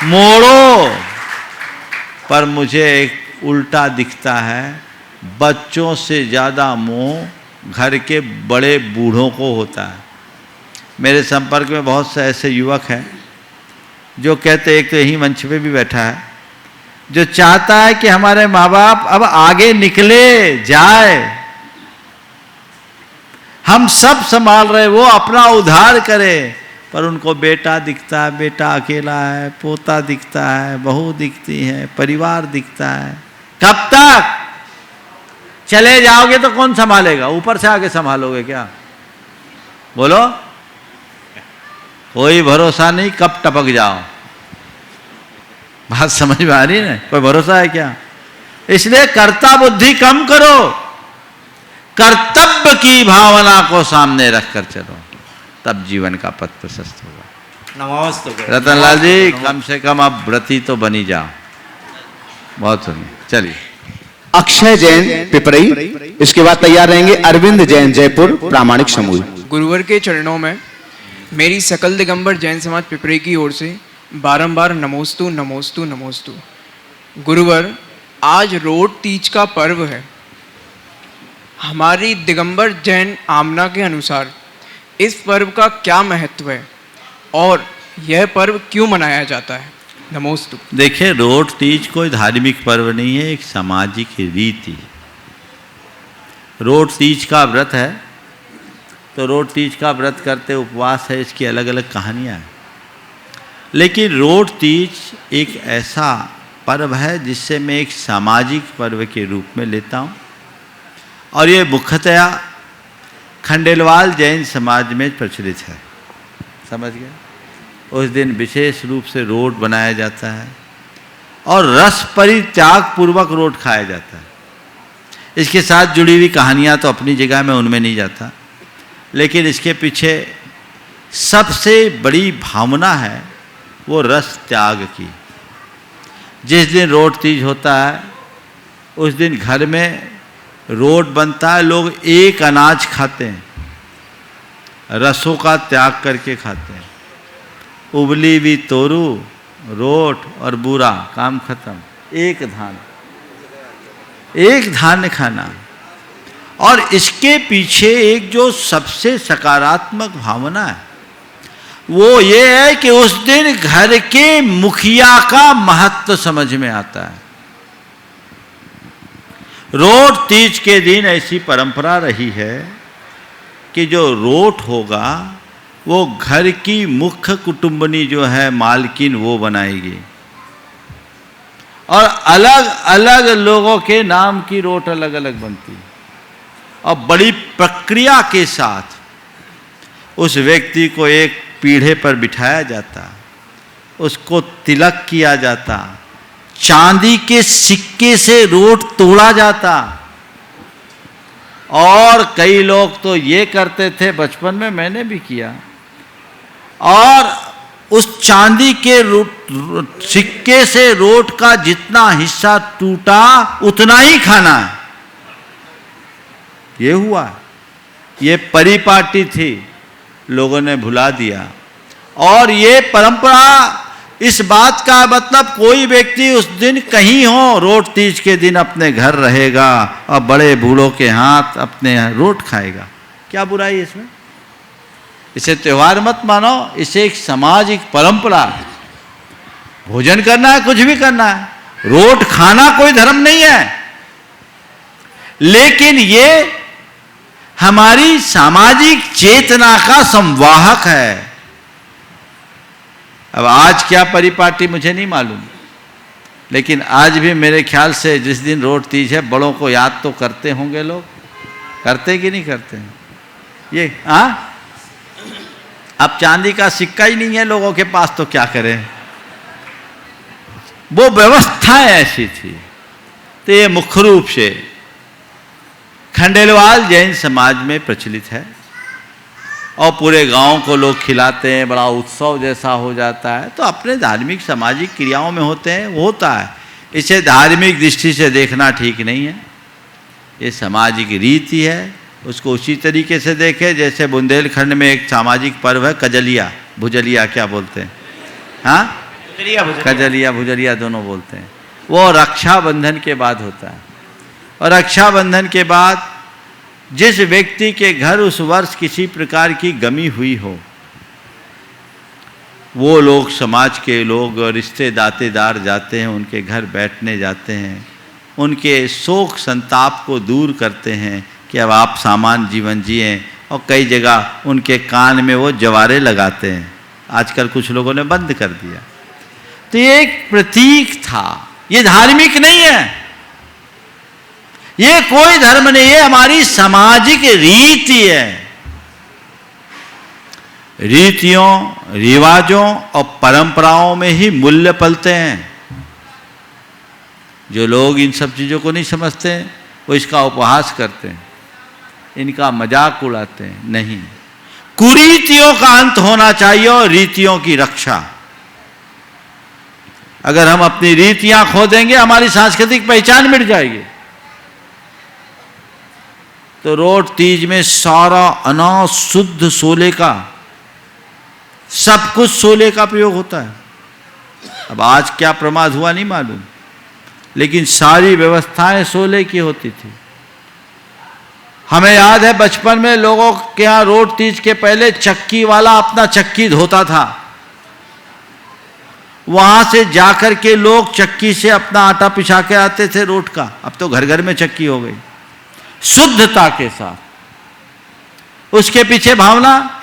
मोड़ो, पर मुझे एक उल्टा दिखता है, बच्चों से ज़्यादा मोह घर के बड़े बूढ़ों को होता है। मेरे संपर्क में बहुत से ऐसे युवक हैं जो कहते, एक तो यही मंच पे भी बैठा है, जो चाहता है कि हमारे माँ बाप अब आगे निकले जाए, हम सब संभाल रहे, वो अपना उद्धार करे, पर उनको बेटा दिखता है, बेटा अकेला है, पोता दिखता है, बहू दिखती है, परिवार दिखता है। कब तक चले जाओगे तो कौन संभालेगा? ऊपर से आके संभालोगे क्या? बोलो, कोई भरोसा नहीं, कब टपक जाओ। बात समझ में आ रही है? कोई भरोसा है क्या? इसलिए कर्ता बुद्धि कम करो, कर्तव्य की भावना को सामने रखकर चलो, तब जीवन का पथ प्रशस्त होगा। नमस्ते रतनलाल जी, कम से कम अब व्रती तो बनी जाओ। बहुत सुनिए, चलिए। अक्षय जैन पिपरई, इसके बाद तैयार रहेंगे अरविंद जैन जयपुर प्रामाणिक समूह। गुरुवर के चरणों में मेरी सकल दिगंबर जैन समाज पिपरी की ओर से बारंबार नमोस्तु नमोस्तु नमोस्तु। गुरुवर, आज रोट तीज का पर्व है। हमारी दिगंबर जैन आमना के अनुसार इस पर्व का क्या महत्व है और यह पर्व क्यों मनाया जाता है? नमोस्तु। देखिए, रोट तीज कोई धार्मिक पर्व नहीं है, एक सामाजिक रीति। रोट तीज का व्रत है, तो रोट तीज का व्रत करते उपवास है, इसकी अलग अलग कहानियाँ हैं। लेकिन रोट तीज एक ऐसा पर्व है जिससे मैं एक सामाजिक पर्व के रूप में लेता हूँ, और ये मुख्यतया खंडेलवाल जैन समाज में प्रचलित है। समझ गए? उस दिन विशेष रूप से रोट बनाया जाता है और रस परित्याग पूर्वक रोट खाया जाता है। इसके साथ जुड़ी हुई कहानियाँ तो अपनी जगह में उनमें नहीं जाता, लेकिन इसके पीछे सबसे बड़ी भावना है वो रस त्याग की। जिस दिन रोट तीज होता है उस दिन घर में रोट बनता है, लोग एक अनाज खाते हैं, रसों का त्याग करके खाते हैं। उबली भी तोरू, रोट और बूरा, काम खत्म। एक धान्य खाना। और इसके पीछे एक जो सबसे सकारात्मक भावना है वो ये है कि उस दिन घर के मुखिया का महत्व समझ में आता है। रोट तीज के दिन ऐसी परंपरा रही है कि जो रोट होगा वो घर की मुख्य कुटुंबनी जो है मालकिन वो बनाएगी, और अलग अलग लोगों के नाम की रोट अलग अलग बनती, और बड़ी प्रक्रिया के साथ उस व्यक्ति को एक पीढ़े पर बिठाया जाता, उसको तिलक किया जाता, चांदी के सिक्के से रोट तोड़ा जाता। और कई लोग तो ये करते थे, बचपन में मैंने भी किया, और उस चांदी के सिक्के से रोट का जितना हिस्सा टूटा उतना ही खाना है। ये हुआ, ये परिपाटी थी, लोगों ने भुला दिया। और ये परंपरा इस बात का मतलब कोई व्यक्ति उस दिन कहीं हो, रोट तीज के दिन अपने घर रहेगा और बड़े बूढ़ों के हाथ अपने रोट खाएगा। क्या बुराई है इसमें? इसे त्योहार मत मानो, इसे एक सामाजिक परंपरा है। भोजन करना है, कुछ भी करना है, रोट खाना कोई धर्म नहीं है, लेकिन ये हमारी सामाजिक चेतना का संवाहक है। अब आज क्या परिपाटी मुझे नहीं मालूम, लेकिन आज भी मेरे ख्याल से जिस दिन रोट तीज है बड़ों को याद तो करते होंगे लोग, करते कि नहीं करते हैं? ये अब चांदी का सिक्का ही नहीं है लोगों के पास तो क्या करें? वो व्यवस्था ऐसी थी। तो ये मुख्य रूप से खंडेलवाल जैन समाज में प्रचलित है, और पूरे गांव को लोग खिलाते हैं, बड़ा उत्सव जैसा हो जाता है। तो अपने धार्मिक सामाजिक क्रियाओं में होते हैं, वो होता है। इसे धार्मिक दृष्टि से देखना ठीक नहीं है, ये सामाजिक रीति है, उसको उसी तरीके से देखें जैसे बुंदेलखंड में एक सामाजिक पर्व है कजलिया, भुजलिया क्या बोलते हैं? हाँ, कजलिया भुजलिया दोनों बोलते हैं। वो रक्षाबंधन के बाद होता है, और रक्षाबंधन के बाद जिस व्यक्ति के घर उस वर्ष किसी प्रकार की गमी हुई हो, वो लोग, समाज के लोग, रिश्ते दातेदार जाते हैं, उनके घर बैठने जाते हैं, उनके शोक संताप को दूर करते हैं कि अब आप सामान्य जीवन जिएं, और कई जगह उनके कान में वो जवारे लगाते हैं। आजकल कुछ लोगों ने बंद कर दिया। तो ये एक प्रतीक था, ये धार्मिक नहीं है, ये कोई धर्म नहीं है, हमारी सामाजिक रीति है। रीतियों, रिवाजों और परंपराओं में ही मूल्य पलते हैं। जो लोग इन सब चीज़ों को नहीं समझते वो इसका उपहास करते हैं, इनका मजाक उड़ाते हैं। नहीं, कुरीतियों का अंत होना चाहिए और रीतियों की रक्षा। अगर हम अपनी रीतियां खो देंगे हमारी सांस्कृतिक पहचान मिट जाएगी। तो रोट तीज में सारा अनाज शुद्ध सोले का, सब कुछ सोले का प्रयोग होता है। अब आज क्या प्रमाद हुआ नहीं मालूम, लेकिन सारी व्यवस्थाएं सोले की होती थी। हमें याद है बचपन में लोगों के यहाँ रोड तीज के पहले चक्की वाला अपना चक्की धोता था, वहां से जाकर के लोग चक्की से अपना आटा पिसा के आते थे रोड का। अब तो घर घर में चक्की हो गई, शुद्धता के साथ। उसके पीछे भावना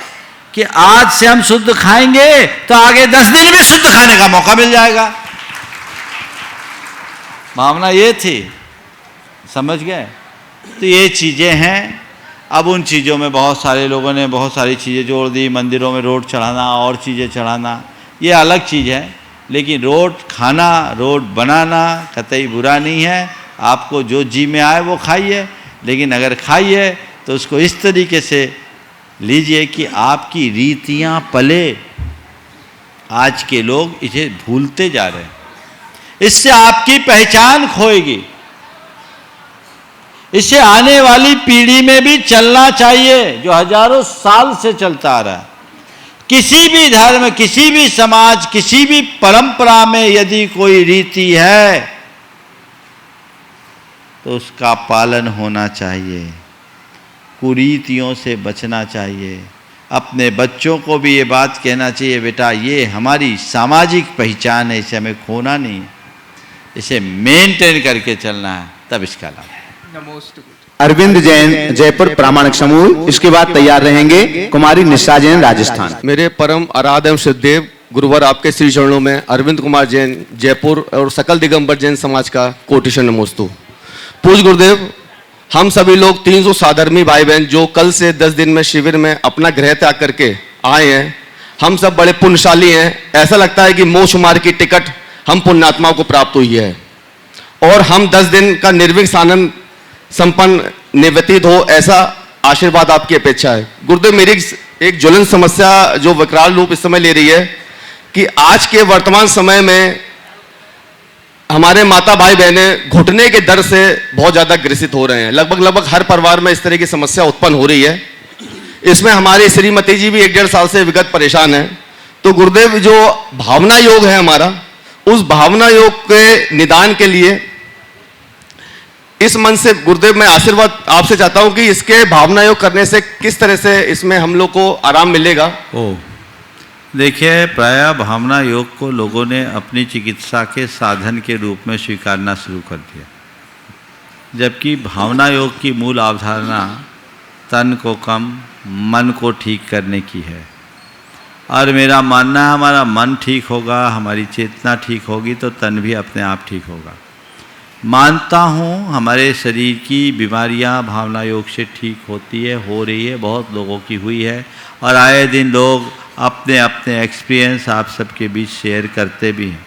कि आज से हम शुद्ध खाएंगे तो आगे 10 दिन में शुद्ध खाने का मौका मिल जाएगा। भावना ये थी, समझ गए? तो ये चीजें हैं। अब उन चीजों में बहुत सारे लोगों ने बहुत सारी चीजें जोड़ दी। मंदिरों में रोड चढ़ाना और चीजें चढ़ाना ये अलग चीज है, लेकिन रोड खाना, रोड बनाना कतई बुरा नहीं है। आपको जो जी में आए वो खाइए, लेकिन अगर खाइए तो उसको इस तरीके से लीजिए कि आपकी रीतियां पले। आज के लोग इसे भूलते जा रहे हैं, इससे आपकी पहचान खोएगी। इससे आने वाली पीढ़ी में भी चलना चाहिए जो हजारों साल से चलता आ रहा है। किसी भी धर्म, किसी भी समाज, किसी भी परंपरा में यदि कोई रीति है तो उसका पालन होना चाहिए, कुरीतियों से बचना चाहिए। अपने बच्चों को भी ये बात कहना चाहिए, बेटा ये हमारी सामाजिक पहचान है, इसे हमें खोना नहीं, इसे मेंटेन करके चलना है, तब इसका लाभ। नमोस्तु। अरविंद जैन जयपुर प्रामाणिक समूह, इसके बाद तैयार रहेंगे कुमारी निशा जैन राजस्थान। मेरे परम आराध्य एवं श्रद्धेय गुरुवर आपके श्री चरणों में अरविंद कुमार जैन जयपुर और सकल दिगंबर जैन समाज का कोटिशन नमोस्तु। पूज्य गुरुदेव, हम सभी लोग 300 साधर्मी भाई बहन जो कल से 10 दिन में शिविर में अपना गृह त्याग करके आए हैं, हम सब बड़े पुण्यशाली हैं। ऐसा लगता है कि मोक्ष मार्ग की टिकट हम पुण्यात्माओं को प्राप्त हुई है और हम 10 दिन का निर्विघ्न आनंद संपन्न निव्यतीत हो, ऐसा आशीर्वाद आपकी अपेक्षा है। गुरुदेव, मेरी एक ज्वलन समस्या जो विकराल रूप इस समय ले रही है कि आज के वर्तमान समय में हमारे माता भाई बहने घुटने के दर्द से बहुत ज्यादा ग्रसित हो रहे हैं। लगभग हर परिवार में इस तरह की समस्या उत्पन्न हो रही है। इसमें हमारी श्रीमती जी भी 1-1.5 साल से विगत परेशान है। तो गुरुदेव, जो भावना योग है हमारा, उस भावना योग के निदान के लिए इस मन से गुरुदेव मैं आशीर्वाद आपसे चाहता हूं कि इसके भावना योग करने से किस तरह से इसमें हम लोग को आराम मिलेगा। देखिए, प्रायः भावना योग को लोगों ने अपनी चिकित्सा के साधन के रूप में स्वीकारना शुरू कर दिया, जबकि भावना योग की मूल अवधारणा तन को कम, मन को ठीक करने की है। और मेरा मानना है हमारा मन ठीक होगा, हमारी चेतना ठीक होगी तो तन भी अपने आप ठीक होगा। मानता हूँ हमारे शरीर की बीमारियाँ भावना योग से ठीक होती है, हो रही है, बहुत लोगों की हुई है, और आए दिन लोग अपने अपने एक्सपीरियंस आप सबके बीच शेयर करते भी हैं।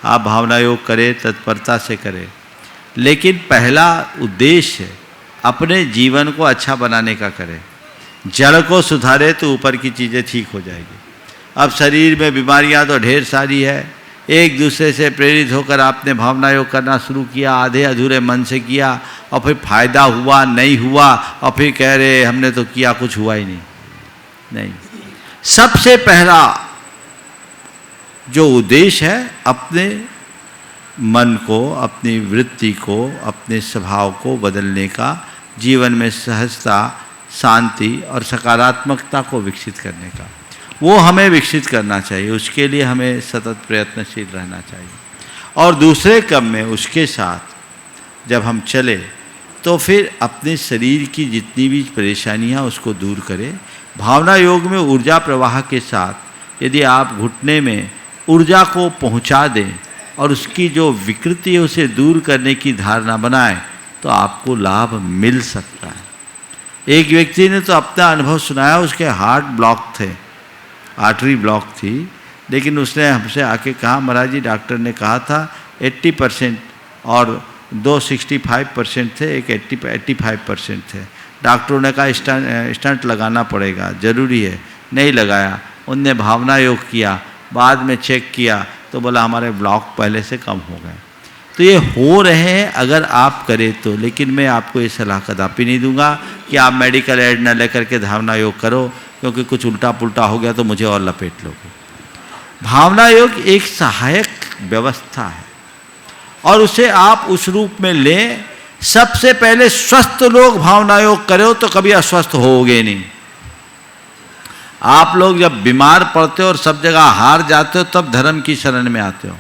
आप भावना योग करें, तत्परता से करें, लेकिन पहला उद्देश्य अपने जीवन को अच्छा बनाने का करें। जड़ को सुधारे तो ऊपर की चीज़ें ठीक हो जाएगी। अब शरीर में बीमारियां तो ढेर सारी है, एक दूसरे से प्रेरित होकर आपने भावना योग करना शुरू किया, आधे अधूरे मन से किया, और फिर फायदा हुआ नहीं हुआ, और फिर कह रहे हमने तो किया, कुछ हुआ ही नहीं। सबसे पहला जो उद्देश्य है अपने मन को, अपनी वृत्ति को, अपने स्वभाव को बदलने का, जीवन में सहजता, शांति और सकारात्मकता को विकसित करने का, वो हमें विकसित करना चाहिए। उसके लिए हमें सतत प्रयत्नशील रहना चाहिए। और दूसरे क्रम में उसके साथ जब हम चले तो फिर अपने शरीर की जितनी भी परेशानियां उसको दूर करें। भावना योग में ऊर्जा प्रवाह के साथ यदि आप घुटने में ऊर्जा को पहुंचा दें और उसकी जो विकृति है उसे दूर करने की धारणा बनाएं तो आपको लाभ मिल सकता है। एक व्यक्ति ने तो अपना अनुभव सुनाया, उसके हार्ट ब्लॉक थे, आर्टरी ब्लॉक थी, लेकिन उसने हमसे आके कहा, महाराज जी डॉक्टर ने कहा था 80% और 265% थे, एक 85% थे। डॉक्टरों ने कहा स्टंट लगाना पड़ेगा, ज़रूरी है, नहीं लगाया। उनने भावना योग किया, बाद में चेक किया तो बोला हमारे ब्लॉक पहले से कम हो गए। तो ये हो रहे हैं अगर आप करें तो, लेकिन मैं आपको ये सलाह कदापि नहीं दूंगा कि आप मेडिकल एड न लेकर के भावना योग करो, क्योंकि कुछ उल्टा पुल्टा हो गया तो मुझे और लपेट लोगे। भावना योग एक सहायक व्यवस्था है और उसे आप उस रूप में लें। सबसे पहले स्वस्थ लोग भावना योग करो तो कभी अस्वस्थ होगे नहीं। आप लोग जब बीमार पड़ते हो और सब जगह हार जाते हो तब धर्म की शरण में आते हो,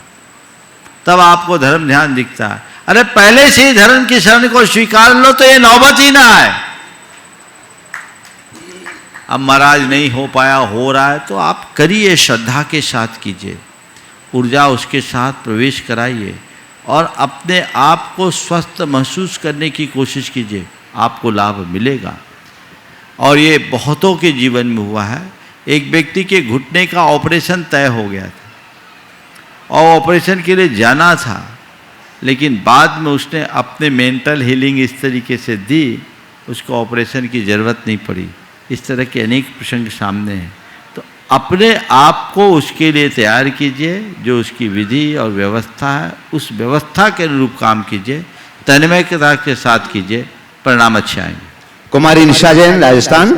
तब आपको धर्म ध्यान दिखता है। अरे पहले से ही धर्म की शरण को स्वीकार लो तो ये नौबत ही ना आए। अब महाराज नहीं हो पाया, हो रहा है तो आप करिए, श्रद्धा के साथ कीजिए, ऊर्जा उसके साथ प्रवेश कराइए और अपने आप को स्वस्थ महसूस करने की कोशिश कीजिए, आपको लाभ मिलेगा। और ये बहुतों के जीवन में हुआ है। एक व्यक्ति के घुटने का ऑपरेशन तय हो गया था और ऑपरेशन के लिए जाना था, लेकिन बाद में उसने अपने मेंटल हीलिंग इस तरीके से दी, उसको ऑपरेशन की ज़रूरत नहीं पड़ी। इस तरह के अनेक प्रसंग सामने हैं। तो अपने आप को उसके लिए तैयार कीजिए, जो उसकी विधि और व्यवस्था है उस व्यवस्था के अनुरूप काम कीजिए, तन्मयता के साथ कीजिए, परिणाम अच्छे आएंगे। कुमारी निशा जैन राजस्थान,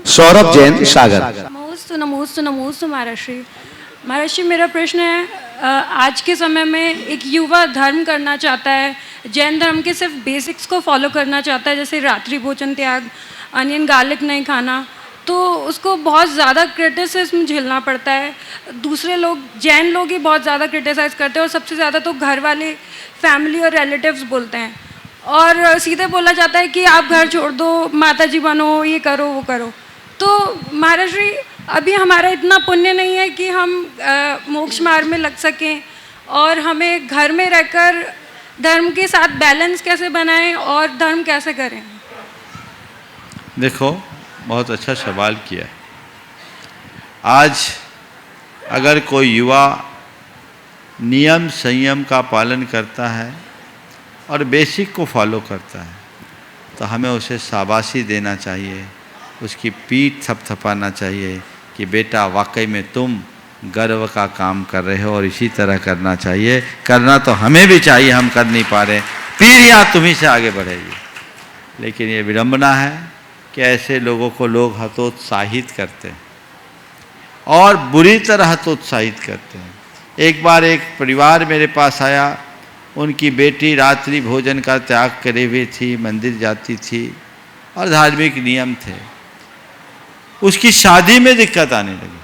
सौरभ जैन सागर। नमोस्तु नमोस्तु नमोस्तु महर्षि। महर्षि, मेरा प्रश्न है, आज के समय में एक युवा धर्म करना चाहता है, जैन धर्म के सिर्फ बेसिक्स को फॉलो करना चाहता है, जैसे रात्रि भोजन त्याग, अनियन गार्लिक नहीं खाना, तो उसको बहुत ज़्यादा क्रिटिसिज्म झेलना पड़ता है। दूसरे लोग, जैन लोग ही बहुत ज़्यादा क्रिटिसाइज़ करते हैं और सबसे ज़्यादा तो घर वाले, फैमिली और रिलेटिव्स बोलते हैं और सीधे बोला जाता है कि आप घर छोड़ दो, माता जी बनो, ये करो वो करो। तो महर्षि, अभी हमारा इतना पुण्य नहीं है कि हम मोक्ष मार्ग में लग सकें, और हमें घर में रहकर धर्म के साथ बैलेंस कैसे बनाएं और धर्म कैसे करें? देखो, बहुत अच्छा सवाल किया है। आज अगर कोई युवा नियम संयम का पालन करता है और बेसिक को फॉलो करता है तो हमें उसे शाबाशी देना चाहिए, उसकी पीठ थपथपाना चाहिए कि बेटा वाकई में तुम गर्व का काम कर रहे हो और इसी तरह करना चाहिए। करना तो हमें भी चाहिए, हम कर नहीं पा रहे, पीढ़ियाँ तुम्ही से आगे बढ़ेगी। लेकिन ये विडंबना है कि ऐसे लोगों को लोग हतोत्साहित करते हैं और बुरी तरह हतोत्साहित करते हैं। एक बार एक परिवार मेरे पास आया, उनकी बेटी रात्रि भोजन का त्याग करे हुए थी, मंदिर जाती थी और धार्मिक नियम थे। उसकी शादी में दिक्कत आने लगी,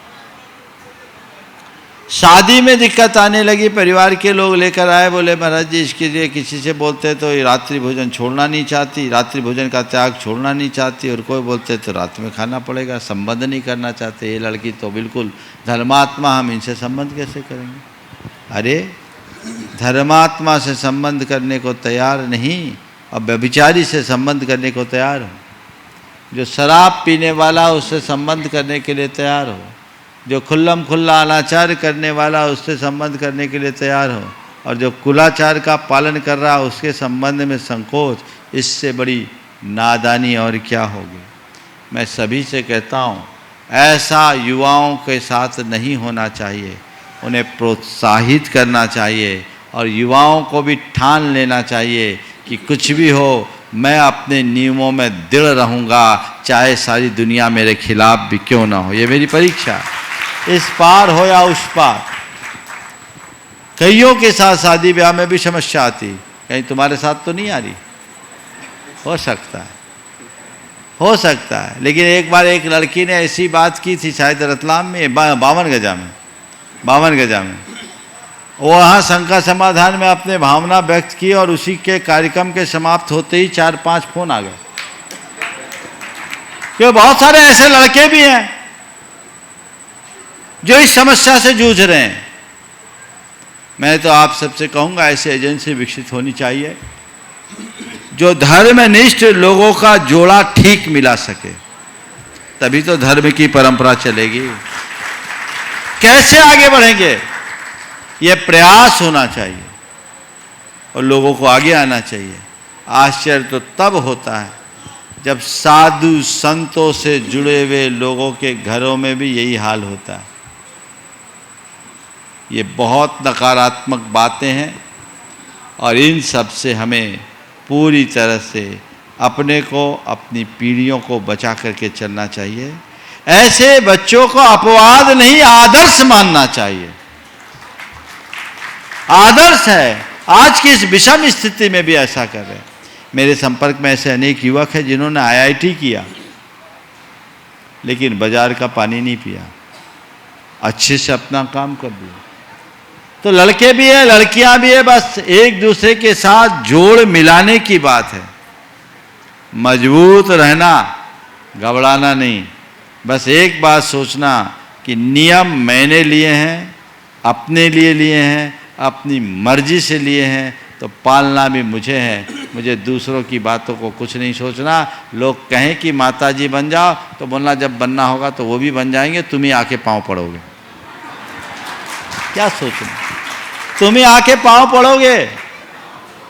शादी में दिक्कत आने लगी। परिवार के लोग लेकर आए, बोले महाराज जी इसके लिए किसी से बोलते तो ये रात्रि भोजन छोड़ना नहीं चाहती, रात्रि भोजन का त्याग छोड़ना नहीं चाहती, और कोई बोलते तो रात में खाना पड़ेगा, संबंध नहीं करना चाहते। ये लड़की तो बिल्कुल धर्मात्मा, हम इनसे संबंध कैसे करेंगे? अरे धर्मात्मा से संबंध करने को तैयार नहीं और व्यभिचारी से संबंध करने को तैयार हो, जो शराब पीने वाला उससे संबंध करने के लिए तैयार हो, जो खुल्लम खुल्ला अनाचार करने वाला उससे संबंध करने के लिए तैयार हो, और जो कुलाचार का पालन कर रहा उसके संबंध में संकोच, इससे बड़ी नादानी और क्या होगी। मैं सभी से कहता हूँ, ऐसा युवाओं के साथ नहीं होना चाहिए, उन्हें प्रोत्साहित करना चाहिए और युवाओं को भी ठान लेना चाहिए कि कुछ भी हो मैं अपने नियमों में दृढ़ रहूँगा, चाहे सारी दुनिया मेरे खिलाफ भी क्यों ना हो। ये मेरी परीक्षा, इस पार हो या उस पार। कईयों के साथ शादी ब्याह में भी समस्या आती, कहीं तुम्हारे साथ तो नहीं आ रही? हो सकता है, हो सकता है। लेकिन एक बार एक लड़की ने ऐसी बात की थी, शायद रतलाम में, 52 गजा में, वहाँ शंका समाधान में अपने भावना व्यक्त की और उसी के कार्यक्रम के समाप्त होते ही 4-5 फोन आ गए। क्यों, बहुत सारे ऐसे लड़के भी हैं जो इस समस्या से जूझ रहे हैं। मैं तो आप सबसे कहूँगा, ऐसे एजेंसी विकसित होनी चाहिए जो धर्मनिष्ठ लोगों का जोड़ा ठीक मिला सके, तभी तो धर्म की परंपरा चलेगी। कैसे आगे बढ़ेंगे, ये प्रयास होना चाहिए और लोगों को आगे आना चाहिए। आश्चर्य तो तब होता है जब साधु संतों से जुड़े हुए लोगों के घरों में भी यही हाल होता है। ये बहुत नकारात्मक बातें हैं और इन सब से हमें पूरी तरह से अपने को, अपनी पीढ़ियों को बचा करके चलना चाहिए। ऐसे बच्चों को अपवाद नहीं, आदर्श मानना चाहिए। आदर्श है, आज की इस विषम स्थिति में भी ऐसा कर रहे हैं। मेरे संपर्क में ऐसे अनेक युवक हैं जिन्होंने IIT किया लेकिन बाजार का पानी नहीं पिया, अच्छे से अपना काम कर दिया। तो लड़के भी है, लड़कियां भी है, बस एक दूसरे के साथ जोड़ मिलाने की बात है। मजबूत रहना, घबराना नहीं। बस एक बात सोचना कि नियम मैंने लिए हैं, अपने लिए लिए हैं, अपनी मर्जी से लिए हैं, तो पालना भी मुझे है। मुझे दूसरों की बातों को कुछ नहीं सोचना। लोग कहें कि माताजी बन जाओ तो बोलना जब बनना होगा तो वो भी बन जाएंगे, तुम ही आके पाँव पड़ोगे। क्या सोचना, तुम ही आके पाँव पड़ोगे।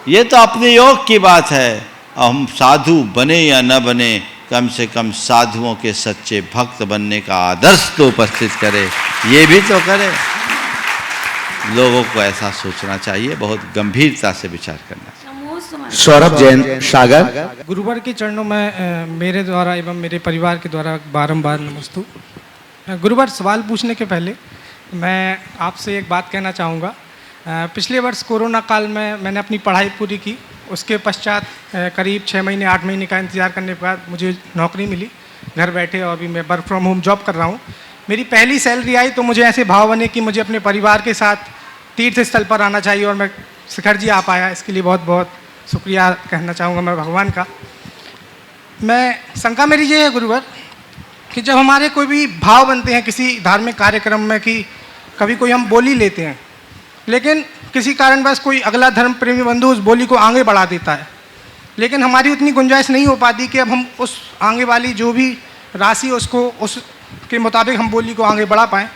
ये तो अपने योग की बात है। हम साधु बने या न बने, कम से कम साधुओं के सच्चे भक्त बनने का आदर्श तो उपस्थित करे, ये भी तो करे। लोगों को ऐसा सोचना चाहिए, बहुत गंभीरता से विचार करना चाहिए। सौरभ जैन सागर। गुरुवर के चरणों में मेरे द्वारा एवं मेरे परिवार के द्वारा बारंबार नमस्तु। गुरुवर, सवाल पूछने के पहले मैं आपसे एक बात कहना चाहूँगा। पिछले वर्ष कोरोना काल में मैंने अपनी पढ़ाई पूरी की। उसके पश्चात करीब 6 महीने 8 महीने का इंतज़ार करने के बाद मुझे नौकरी मिली घर बैठे, और अभी मैं वर्क फ्रॉम होम जॉब कर रहा हूँ। मेरी पहली सैलरी आई तो मुझे ऐसे भाव बने कि मुझे अपने परिवार के साथ तीर्थ स्थल पर आना चाहिए, और मैं शिखर जी आ पाया। इसके लिए बहुत बहुत शुक्रिया कहना चाहूँगा मैं भगवान का। मैं शंका मेरी ये है गुरुवर कि जब हमारे कोई भी भाव बनते हैं किसी धार्मिक कार्यक्रम में, कि कभी कोई हम बोली लेते हैं, लेकिन किसी कारणवश कोई अगला धर्म प्रेमी बंधु उस बोली को आगे बढ़ा देता है, लेकिन हमारी उतनी गुंजाइश नहीं हो पाती कि अब हम उस आगे वाली जो भी राशि उसको उसके मुताबिक हम बोली को आगे बढ़ा पाएँ।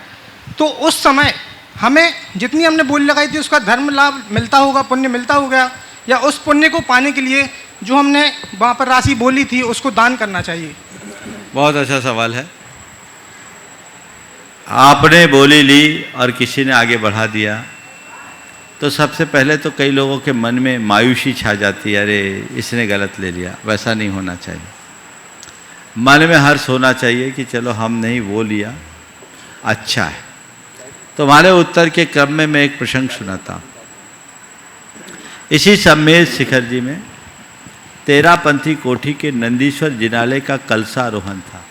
तो उस समय हमें जितनी हमने बोली लगाई थी उसका धर्म लाभ मिलता होगा, पुण्य मिलता होगा, या उस पुण्य को पाने के लिए जो हमने वहाँ पर राशि बोली थी उसको दान करना चाहिए? बहुत अच्छा सवाल है। आपने बोली ली और किसी ने आगे बढ़ा दिया तो सबसे पहले तो कई लोगों के मन में मायूसी छा जाती है, अरे इसने गलत ले लिया। वैसा नहीं होना चाहिए। मन में हर्ष होना चाहिए कि चलो हमने वो लिया, अच्छा है। तुम्हारे उत्तर के क्रम में मैं एक प्रसंग सुनाता हूँ। इसी सम्मेद शिखर जी में तेरापंथी कोठी के नंदीश्वर जिनालय का कलशारोहण था।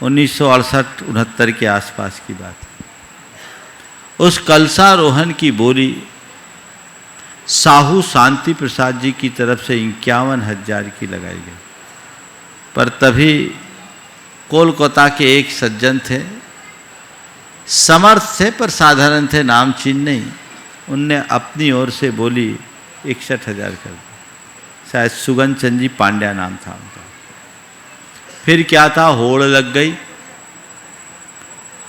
1968-69 के आसपास की बात। उस कलशारोहण की बोली साहू शांति प्रसाद जी की तरफ से 51,000 की लगाई गई। पर तभी कोलकाता के एक सज्जन थे, समर्थ थे पर साधारण थे, नाम चिन्ह नहीं। उनने अपनी ओर से बोली 61,000 कर दी। शायद सुगन चंद जी पांड्या नाम था उनका। फिर क्या था, होड़ लग गई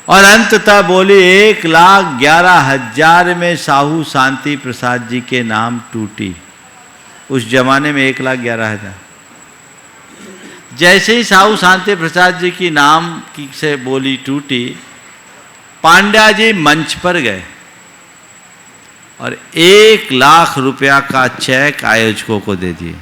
और अंततः बोली 1,11,000 में साहू शांति प्रसाद जी के नाम टूटी। उस जमाने में 1,11,000। जैसे ही साहू शांति प्रसाद जी की नाम की से बोली टूटी, पांड्या जी मंच पर गए और 1,00,000 रुपया का चेक आयोजकों को दे दिए।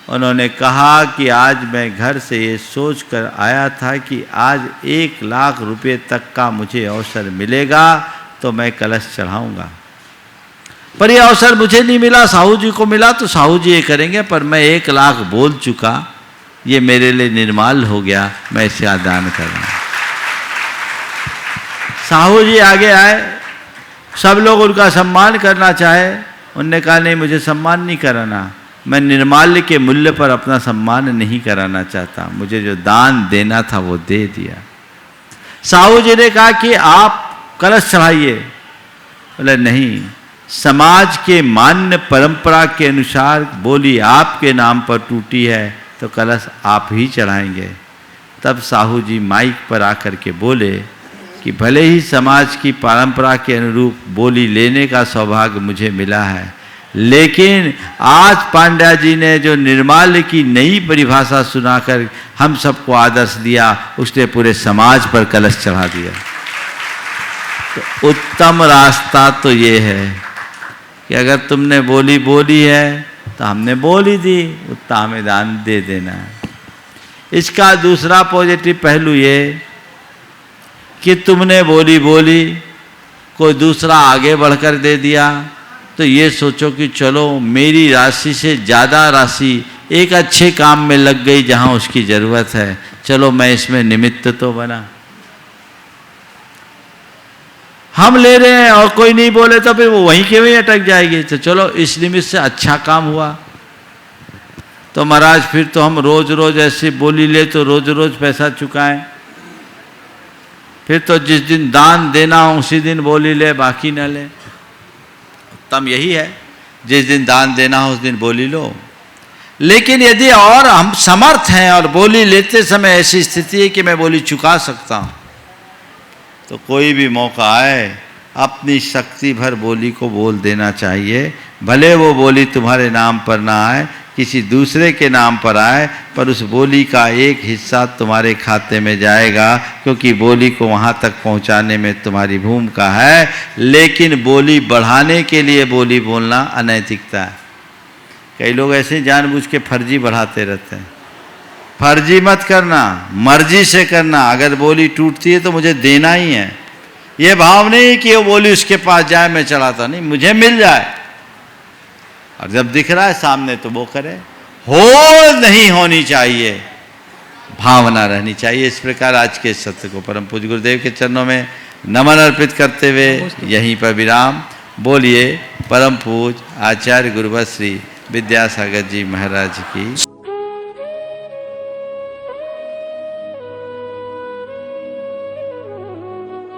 उन्होंने कहा कि आज मैं घर से ये सोच कर आया था कि आज 1,00,000 रुपये तक का मुझे अवसर मिलेगा तो मैं कलश चढ़ाऊंगा, पर ये अवसर मुझे नहीं मिला, साहू जी को मिला तो साहू जी ये करेंगे, पर मैं 1,00,000 बोल चुका, ये मेरे लिए निर्माल हो गया, मैं इसे दान कर रहा हूँ। साहू जी आगे आए, सब लोग उनका सम्मान करना चाहे, उनने कहा नहीं, मुझे सम्मान नहीं कराना, मैं निर्माल्य के मूल्य पर अपना सम्मान नहीं कराना चाहता, मुझे जो दान देना था वो दे दिया। साहू जी ने कहा कि आप कलश चढ़ाइए। बोले नहीं, समाज के मान्य परंपरा के अनुसार बोली आपके नाम पर टूटी है तो कलश आप ही चढ़ाएंगे। तब साहू जी माइक पर आकर के बोले कि भले ही समाज की परंपरा के अनुरूप बोली लेने का सौभाग्य मुझे मिला है, लेकिन आज पांड्या जी ने जो निर्माल्य की नई परिभाषा सुनाकर हम सबको आदर्श दिया, उसने पूरे समाज पर कलश चढ़ा दिया। तो उत्तम रास्ता तो ये है कि अगर तुमने बोली बोली है तो हमने बोली दी, उतना हमें दान दे देना है। इसका दूसरा पॉजिटिव पहलू ये कि तुमने बोली बोली कोई दूसरा आगे बढ़कर दे दिया, तो ये सोचो कि चलो मेरी राशि से ज़्यादा राशि एक अच्छे काम में लग गई जहाँ उसकी ज़रूरत है, चलो मैं इसमें निमित्त तो बना। हम ले रहे हैं और कोई नहीं बोले तो फिर वो वहीं के वहीं अटक जाएगी, तो चलो इस निमित्त से अच्छा काम हुआ। तो महाराज फिर तो हम रोज रोज ऐसी बोली ले तो रोज रोज पैसा चुकाएं, फिर तो जिस दिन दान देना हो उसी दिन बोली ले, बाकी न ले। उत्तम यही है, जिस दिन दान देना हो उस दिन बोली लो। लेकिन यदि और हम समर्थ हैं और बोली लेते समय ऐसी स्थिति है कि मैं बोली चुका सकता हूँ, तो कोई भी मौका आए अपनी शक्ति भर बोली को बोल देना चाहिए। भले वो बोली तुम्हारे नाम पर ना आए, किसी दूसरे के नाम पर आए, पर उस बोली का एक हिस्सा तुम्हारे खाते में जाएगा, क्योंकि बोली को वहाँ तक पहुँचाने में तुम्हारी भूमिका है। लेकिन बोली बढ़ाने के लिए बोली बोलना अनैतिकता है। कई लोग ऐसे जानबूझ के फर्जी बढ़ाते रहते हैं। फर्जी मत करना, मर्जी से करना। अगर बोली टूटती है तो मुझे देना ही है, ये भाव नहीं कि वो बोली उसके पास जाए मैं चढ़ाता नहीं, मुझे मिल जाए। और जब दिख रहा है सामने तो वो करे। हो नहीं होनी चाहिए, भावना रहनी चाहिए। इस प्रकार आज के सत्य को परम पूज्य गुरुदेव के चरणों में नमन अर्पित करते हुए यहीं पर विराम। बोलिए परम पूज्य आचार्य गुरुवर श्री विद्यासागर जी महाराज की।